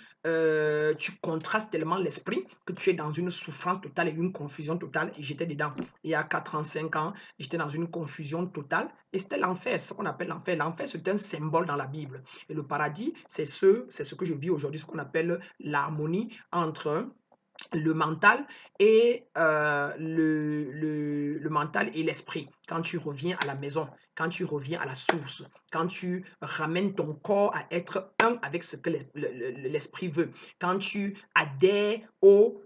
tu contrastes tellement l'esprit que tu es dans une souffrance totale et une confusion totale. Et j'étais dedans. Il y a 4 ans, 5 ans, j'étais dans une confusion totale. Et c'était l'enfer, ce qu'on appelle l'enfer. L'enfer, c'est un symbole dans la Bible. Et le paradis, c'est ce que je vis aujourd'hui, ce qu'on appelle l'harmonie entre le mental et le mental et l'esprit. Quand tu reviens à la maison, quand tu reviens à la source, quand tu ramènes ton corps à être un avec ce que l'esprit veut, quand tu adhères au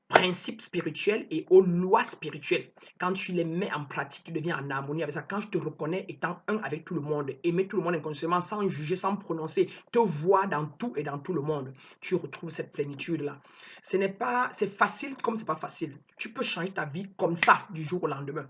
principes spirituels et aux lois spirituelles. Quand tu les mets en pratique, tu deviens en harmonie avec ça. Quand je te reconnais étant un avec tout le monde, aimer tout le monde inconsciemment, sans juger, sans prononcer, te voir dans tout et dans tout le monde, tu retrouves cette plénitude-là. C'est facile comme c'est pas facile. Tu peux changer ta vie comme ça du jour au lendemain.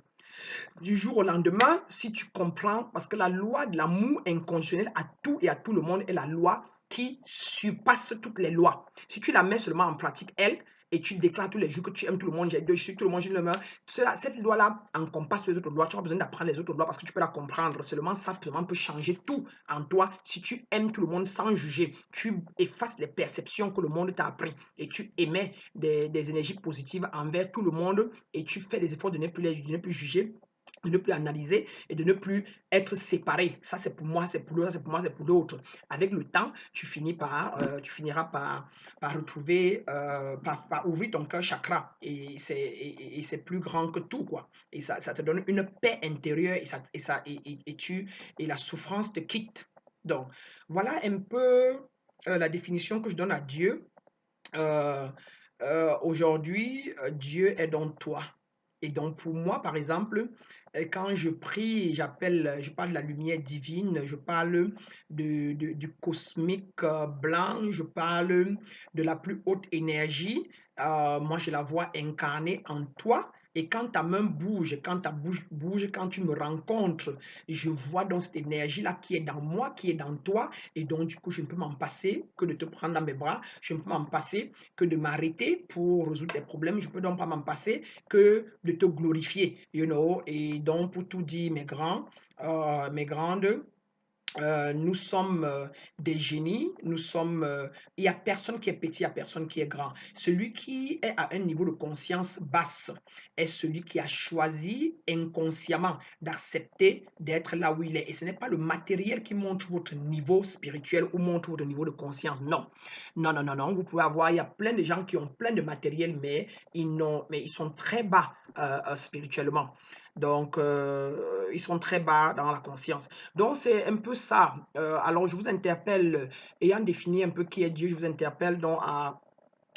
Du jour au lendemain, si tu comprends, parce que la loi de l'amour inconditionnel à tout et à tout le monde est la loi qui surpasse toutes les lois. Si tu la mets seulement en pratique, elle, et tu déclares tous les jours que tu aimes tout le monde, je suis tout le monde, je le mets, cette loi-là encompasse les autres lois. Tu n'as pas besoin d'apprendre les autres lois parce que tu peux la comprendre. Seulement, ça peut changer tout en toi. Si tu aimes tout le monde sans juger, tu effaces les perceptions que le monde t'a appris et tu émets des énergies positives envers tout le monde et tu fais des efforts de ne plus juger, de ne plus analyser et de ne plus être séparé. Ça, c'est pour moi, c'est pour l'autre, c'est pour moi, c'est pour l'autre. Avec le temps, tu finiras par retrouver, par ouvrir ton cœur chakra. Et c'est plus grand que tout, quoi. Et ça te donne une paix intérieure et la souffrance te quitte. Donc, voilà un peu la définition que je donne à Dieu. Euh, Aujourd'hui, Dieu est dans toi. Et donc, pour moi, par exemple, quand je prie, je parle de la lumière divine, je parle du cosmique blanc, je parle de la plus haute énergie. Moi, je la vois incarnée en toi. Et quand ta main bouge, quand ta bouche bouge, quand tu me rencontres, je vois donc cette énergie-là qui est dans moi, qui est dans toi. Et donc, du coup, je ne peux m'en passer que de te prendre dans mes bras. Je ne peux m'en passer que de m'arrêter pour résoudre tes problèmes. Je ne peux donc pas m'en passer que de te glorifier, you know. Et donc, pour tout dire, mes grands, mes grandes, nous sommes des génies, il n'y a personne qui est petit, il n'y a personne qui est grand. Celui qui est à un niveau de conscience basse est celui qui a choisi inconsciemment d'accepter d'être là où il est. Et ce n'est pas le matériel qui montre votre niveau spirituel ou montre votre niveau de conscience. Non, non, non, non, non. Vous pouvez avoir, il y a plein de gens qui ont plein de matériel, mais ils sont très bas spirituellement. Donc, ils sont très bas dans la conscience. Donc, c'est un peu ça. Alors, je vous interpelle, ayant défini un peu qui est Dieu, je vous interpelle donc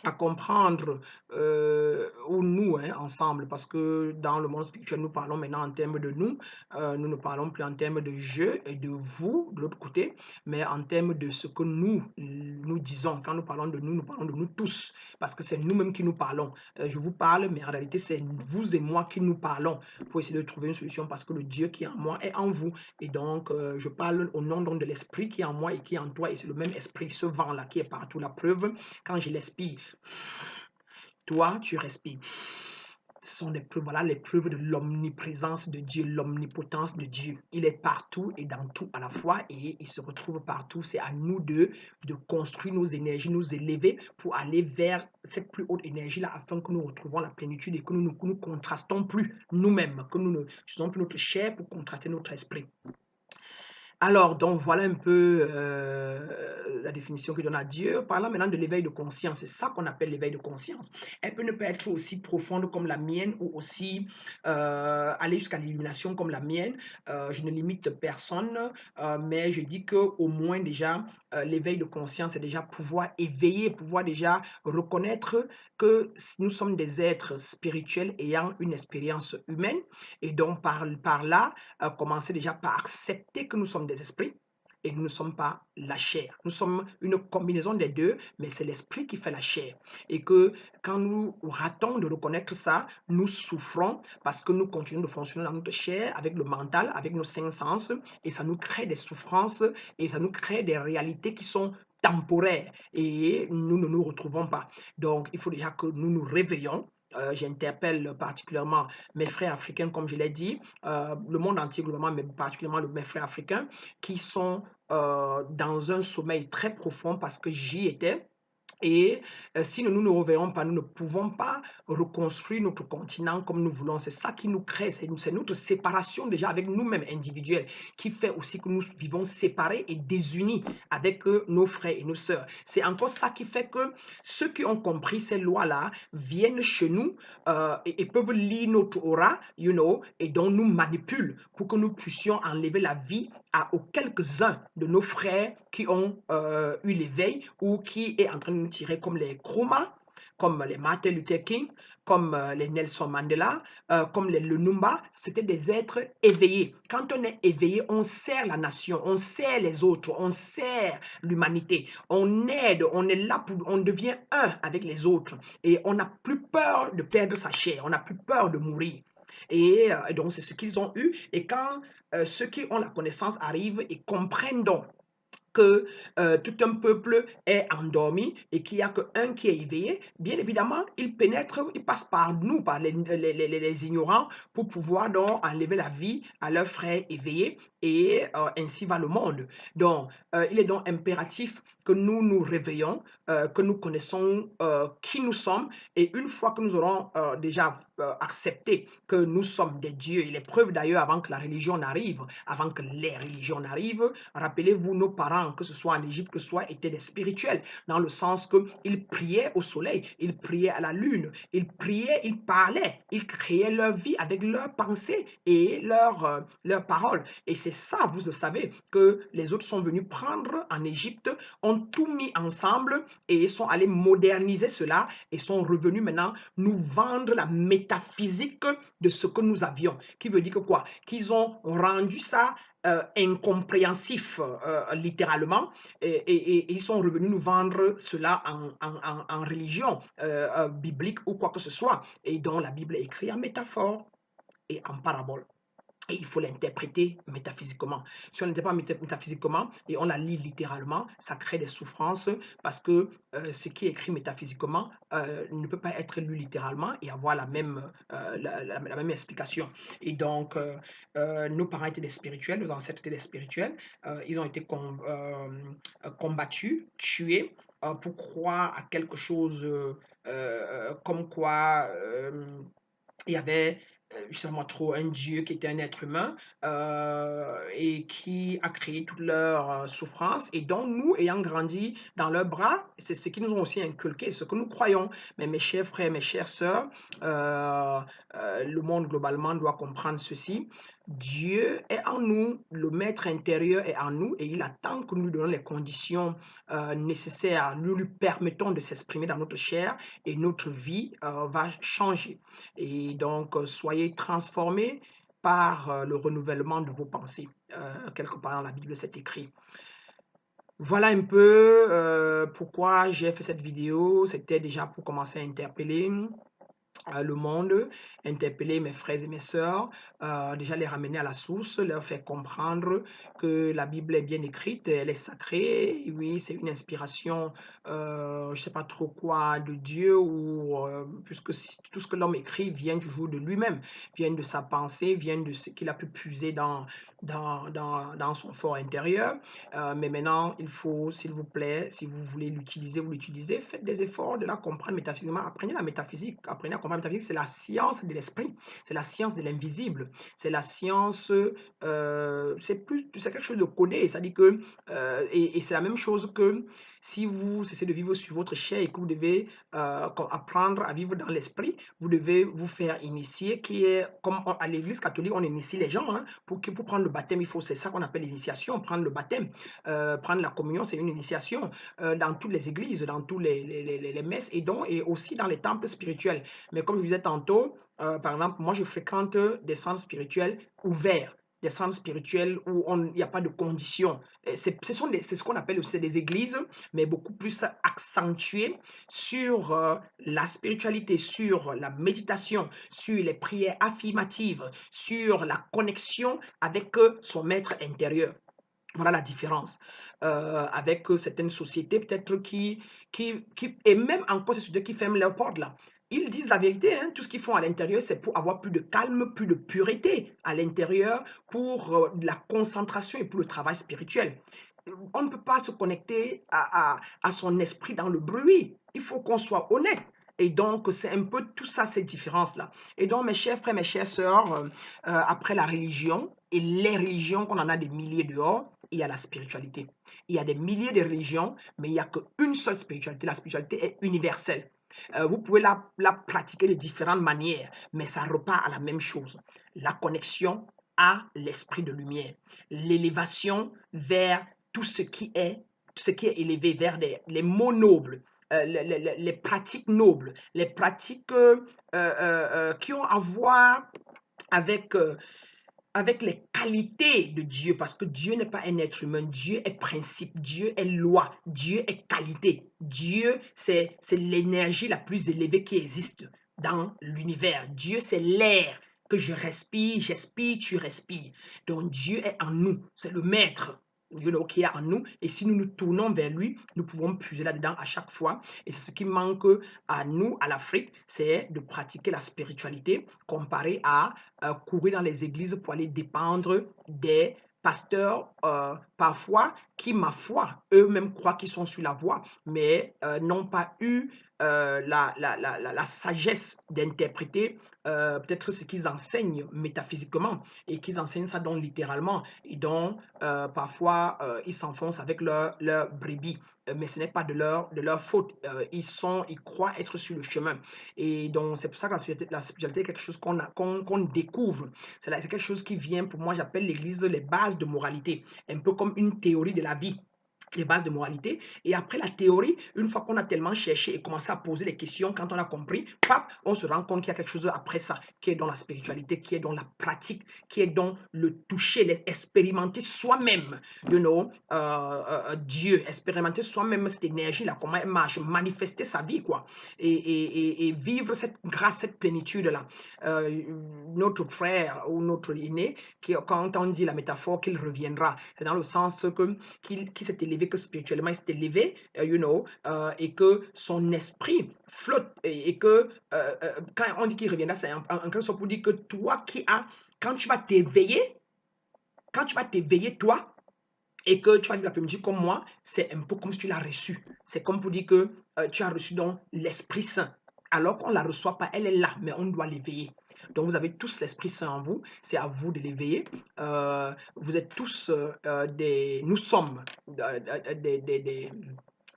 à comprendre, ou nous, hein, ensemble, parce que dans le monde spirituel, nous parlons maintenant en termes de nous, nous ne parlons plus en termes de «je» et de «vous» de l'autre côté, mais en termes de ce que nous, nous disons. Quand nous parlons de nous tous, parce que c'est nous-mêmes qui nous parlons. Je vous parle, mais en réalité, c'est vous et moi qui nous parlons pour essayer de trouver une solution, parce que le Dieu qui est en moi est en vous. Et donc, je parle au nom donc de l'esprit qui est en moi et qui est en toi, et c'est le même esprit, ce vent-là qui est partout. La preuve, quand je l'expire, toi, tu respires. Ce sont les preuves, voilà les preuves de l'omniprésence de Dieu, l'omnipotence de Dieu. Il est partout et dans tout à la fois et il se retrouve partout. C'est à nous de construire nos énergies, nous élever pour aller vers cette plus haute énergie-là afin que nous retrouvons la plénitude et que nous ne nous contrastons plus nous-mêmes, que nous ne faisons plus notre chair pour contraster notre esprit. Alors, donc voilà un peu la définition que donne à Dieu. Parlant maintenant de l'éveil de conscience, c'est ça qu'on appelle l'éveil de conscience. Elle peut ne pas être aussi profonde comme la mienne ou aussi aller jusqu'à l'illumination comme la mienne. Je ne limite personne, mais je dis qu'au moins déjà, l'éveil de conscience, c'est déjà pouvoir éveiller, pouvoir déjà reconnaître que nous sommes des êtres spirituels ayant une expérience humaine et donc par là, commencer déjà par accepter que nous sommes des esprits et nous ne sommes pas la chair. Nous sommes une combinaison des deux, mais c'est l'esprit qui fait la chair. Et que quand nous ratons de reconnaître ça, nous souffrons parce que nous continuons de fonctionner dans notre chair, avec le mental, avec nos cinq sens, et ça nous crée des souffrances et ça nous crée des réalités qui sont temporaires et nous ne nous retrouvons pas. Donc, il faut déjà que nous nous réveillons. J'interpelle particulièrement mes frères africains, comme je l'ai dit, le monde entier globalement, mais particulièrement mes frères africains, qui sont dans un sommeil très profond parce que j'y étais. Et si nous ne nous réveillons pas, nous ne pouvons pas reconstruire notre continent comme nous voulons. C'est ça qui nous crée, c'est notre séparation déjà avec nous-mêmes individuels qui fait aussi que nous vivons séparés et désunis avec nos frères et nos sœurs. C'est encore ça qui fait que ceux qui ont compris ces lois-là viennent chez nous et peuvent lire notre aura, et donc nous manipulent pour que nous puissions enlever la vie aux quelques-uns de nos frères qui ont eu l'éveil ou qui est en train de nous tirer comme les Nkrumah, comme les Martin Luther King, comme les Nelson Mandela, comme les Lumumba. C'était des êtres éveillés. Quand on est éveillé, on sert la nation, on sert les autres, on sert l'humanité, on aide, on est là pour, on devient un avec les autres et on n'a plus peur de perdre sa chair, on n'a plus peur de mourir. Et donc, c'est ce qu'ils ont eu. Et quand ceux qui ont la connaissance arrivent et comprennent donc que tout un peuple est endormi et qu'il n'y a qu'un qui est éveillé, bien évidemment, il pénètre, il passe par nous, par les ignorants, pour pouvoir donc enlever la vie à leurs frères éveillés et ainsi va le monde. Donc, il est donc impératif que nous nous réveillons, que nous connaissons qui nous sommes et une fois que nous aurons déjà accepté que nous sommes des dieux, et les preuves d'ailleurs avant que la religion n'arrive, avant que les religions n'arrivent, rappelez-vous, nos parents, que ce soit en Égypte, que ce soit, étaient des spirituels, dans le sens qu'ils priaient au soleil, ils priaient à la lune, ils priaient, ils parlaient, ils créaient leur vie avec leurs pensées et leurs paroles. Et c'est ça, vous le savez, que les autres sont venus prendre en Égypte, ont tout mis ensemble et sont allés moderniser cela et sont revenus maintenant nous vendre la métaphysique de ce que nous avions. Qui veut dire que quoi? Qu'ils ont rendu ça incompréhensif littéralement et ils sont revenus nous vendre cela en religion biblique ou quoi que ce soit et dont la Bible est écrite en métaphore et en parabole. Et il faut l'interpréter métaphysiquement. Si on l'interprète métaphysiquement et on la lit littéralement, ça crée des souffrances parce que ce qui est écrit métaphysiquement ne peut pas être lu littéralement et avoir la même explication. Et donc, nos parents étaient des spirituels, nos ancêtres étaient des spirituels. Ils ont été combattus, tués pour croire à quelque chose comme quoi il y avait justement trop un Dieu qui était un être humain et qui a créé toute leur souffrance et dont nous, ayant grandi dans leurs bras, c'est ce qu'ils nous ont aussi inculqué, ce que nous croyons. Mais mes chers frères, mes chères sœurs, le monde globalement doit comprendre ceci. Dieu est en nous, le maître intérieur est en nous et il attend que nous lui donnons les conditions nécessaires, nous lui permettons de s'exprimer dans notre chair et notre vie va changer. Et donc, soyez transformés par le renouvellement de vos pensées. Quelque part dans la Bible, c'est écrit. Voilà un peu pourquoi j'ai fait cette vidéo. C'était déjà pour commencer à interpeller le monde, interpeller mes frères et mes sœurs, déjà les ramener à la source, leur faire comprendre que la Bible est bien écrite, elle est sacrée, et oui, c'est une inspiration, je ne sais pas trop quoi, de Dieu, ou puisque tout ce que l'homme écrit vient toujours de lui-même, vient de sa pensée, vient de ce qu'il a pu puiser dans son fort intérieur. Mais maintenant, il faut, s'il vous plaît, si vous voulez l'utiliser, vous l'utilisez, faites des efforts de la comprendre métaphysiquement. Apprenez la métaphysique, apprenez à comprendre la métaphysique, c'est la science de l'esprit, c'est la science de l'invisible, c'est la science, c'est quelque chose de codé, c'est-à-dire que, et c'est la même chose que si vous cessez de vivre sur votre chair et que vous devez apprendre à vivre dans l'esprit, vous devez vous faire initier, qui est, comme à l'église catholique, on initie les gens, hein, pour prendre le baptême, c'est ça qu'on appelle l'initiation, prendre le baptême. Prendre la communion, c'est une initiation dans toutes les églises, dans tous les messes et donc et aussi dans les temples spirituels. Mais comme je vous disais tantôt, par exemple, moi je fréquente des centres spirituels ouverts, des centres spirituels où il n'y a pas de conditions. C'est ce qu'on appelle aussi des églises, mais beaucoup plus accentuées sur la spiritualité, sur la méditation, sur les prières affirmatives, sur la connexion avec son maître intérieur. Voilà la différence avec certaines sociétés peut-être et même encore ces sociétés qui ferment leurs portes là. Ils disent la vérité, hein, tout ce qu'ils font à l'intérieur, c'est pour avoir plus de calme, plus de pureté à l'intérieur, pour la concentration et pour le travail spirituel. On ne peut pas se connecter à son esprit dans le bruit. Il faut qu'on soit honnête. Et donc, c'est un peu tout ça, ces différences-là. Et donc, mes chers frères, mes chères sœurs, après la religion et les religions qu'on en a des milliers dehors, il y a la spiritualité. Il y a des milliers de religions, mais il n'y a qu'une seule spiritualité. La spiritualité est universelle. Vous pouvez la pratiquer de différentes manières, mais ça repart à la même chose. La connexion à l'esprit de lumière. L'élévation vers tout ce qui est élevé, vers les mots nobles, les pratiques nobles, les pratiques qui ont à voir avec avec les qualités de Dieu, parce que Dieu n'est pas un être humain, Dieu est principe, Dieu est loi, Dieu est qualité. Dieu, c'est l'énergie la plus élevée qui existe dans l'univers. Dieu, c'est l'air que je respire, j'expire, tu respires. Donc Dieu est en nous, c'est le maître. Qui est en nous, et si nous nous tournons vers lui, nous pouvons puiser là-dedans à chaque fois. Et c'est ce qui manque à nous, à l'Afrique, c'est de pratiquer la spiritualité comparé à courir dans les églises pour aller dépendre des pasteurs, parfois, qui, ma foi, eux-mêmes croient qu'ils sont sur la voie, mais n'ont pas eu la sagesse d'interpréter peut-être ce qu'ils enseignent métaphysiquement et qu'ils enseignent ça donc littéralement et donc parfois ils s'enfoncent avec leur brebis. Mais ce n'est pas de leur faute. Ils croient être sur le chemin. Et donc, c'est pour ça que la spiritualité est quelque chose qu'on découvre. C'est quelque chose qui vient, pour moi, j'appelle l'Église les bases de moralité. Un peu comme une théorie de la vie, les bases de moralité. Et après la théorie, une fois qu'on a tellement cherché et commencé à poser les questions, quand on a compris, pap, on se rend compte qu'il y a quelque chose après ça, qui est dans la spiritualité, qui est dans la pratique, qui est dans le toucher, l'expérimenter soi-même, Dieu, expérimenter soi-même cette énergie-là, comment elle marche, manifester sa vie, quoi, et vivre cette grâce, cette plénitude-là. Euh, Notre frère ou notre aîné, quand on dit la métaphore qu'il reviendra, c'est dans le sens que qui s'est élevé, que spirituellement il s'est élevé, et que son esprit flotte, et que quand on dit qu'il reviendra, c'est en quelque sorte pour dire que toi qui as, quand tu vas t'éveiller, toi, et que tu vas vivre l'après-midi comme moi, c'est un peu comme si tu l'as reçu. C'est comme pour dire que tu as reçu donc l'Esprit Saint. Alors qu'on ne la reçoit pas, elle est là, mais on doit l'éveiller. Donc vous avez tous l'Esprit Saint en vous, c'est à vous de l'éveiller. Vous êtes tous nous sommes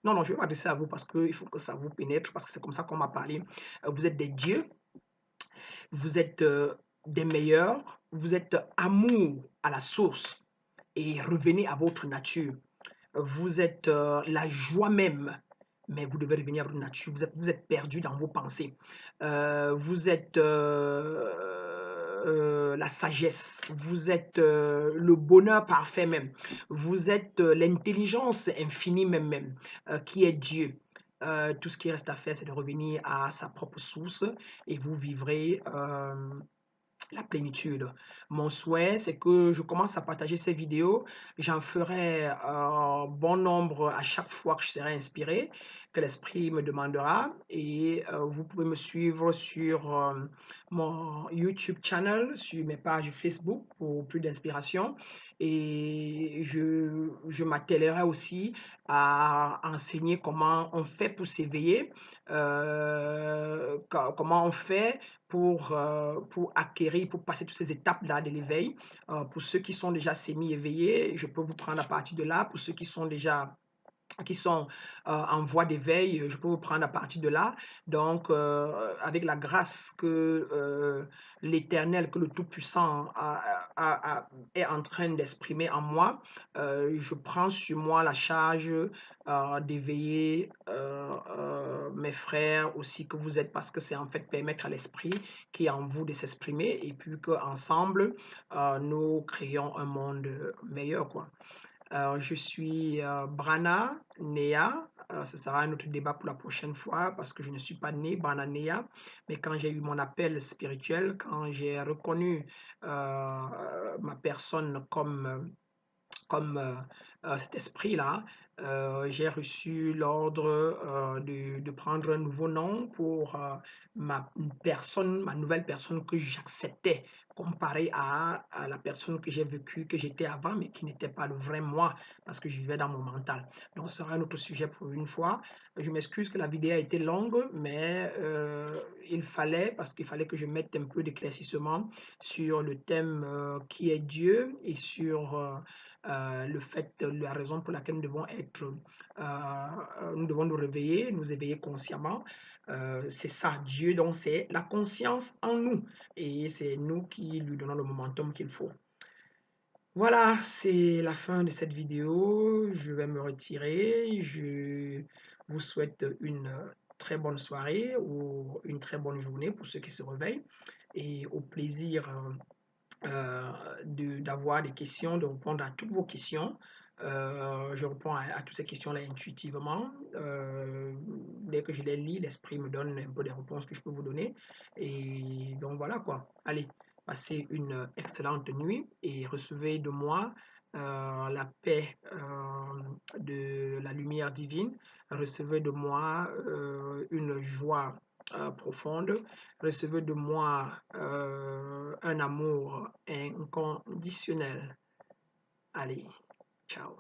non, non, je vais pas dire ça à vous parce qu'il faut que ça vous pénètre, parce que c'est comme ça qu'on m'a parlé. Vous êtes des dieux, vous êtes des meilleurs, vous êtes amour à la source et revenez à votre nature. Vous êtes la joie même, mais vous devez revenir à votre nature. Vous êtes perdu dans vos pensées. Vous êtes la sagesse. Vous êtes le bonheur parfait même. Vous êtes l'intelligence infinie même, qui est Dieu. Tout ce qui reste à faire, c'est de revenir à sa propre source et vous vivrez la plénitude. Mon souhait, c'est que je commence à partager ces vidéos. J'en ferai bon nombre à chaque fois que je serai inspiré, que l'esprit me demandera. Et vous pouvez me suivre sur mon YouTube channel, sur mes pages Facebook pour plus d'inspiration. Et je m'attellerai aussi à enseigner comment on fait pour s'éveiller, comment on fait pour acquérir, pour passer toutes ces étapes-là de l'éveil. Pour ceux qui sont déjà semi-éveillés, je peux vous prendre à partir de là. Pour ceux qui sont en voie d'éveil, je peux vous prendre à partir de là. Donc, avec la grâce que l'Éternel, que le Tout-Puissant est en train d'exprimer en moi, je prends sur moi la charge d'éveiller mes frères aussi que vous êtes, parce que c'est en fait permettre à l'Esprit qui est en vous de s'exprimer et puis qu'ensemble, nous créons un monde meilleur, quoi. Je suis Brana Nea. Ce sera un autre débat pour la prochaine fois parce que je ne suis pas né Brana Nea. Mais quand j'ai eu mon appel spirituel, quand j'ai reconnu ma personne comme cet esprit-là, j'ai reçu l'ordre de prendre un nouveau nom pour ma personne, ma nouvelle personne que j'acceptais, comparée à la personne que j'ai vécue, que j'étais avant, mais qui n'était pas le vrai moi, parce que je vivais dans mon mental. Donc, ce sera un autre sujet pour une fois. Je m'excuse que la vidéo a été longue, mais il fallait, parce qu'il fallait que je mette un peu d'éclaircissement sur le thème qui est Dieu et sur le fait, la raison pour laquelle nous devons être, nous devons nous réveiller, nous éveiller consciemment. C'est ça, Dieu, donc c'est la conscience en nous et c'est nous qui lui donnons le momentum qu'il faut. Voilà, c'est la fin de cette vidéo. Je vais me retirer. Je vous souhaite une très bonne soirée ou une très bonne journée pour ceux qui se réveillent et au plaisir d'avoir des questions, de répondre à toutes vos questions. Je réponds à toutes ces questions-là intuitivement. Dès que je les lis, l'esprit me donne un peu des réponses que je peux vous donner. Et donc voilà quoi. Allez, passez une excellente nuit et recevez de moi la paix de la lumière divine. Recevez de moi une joie profonde. Recevez de moi un amour inconditionnel. Allez, ciao.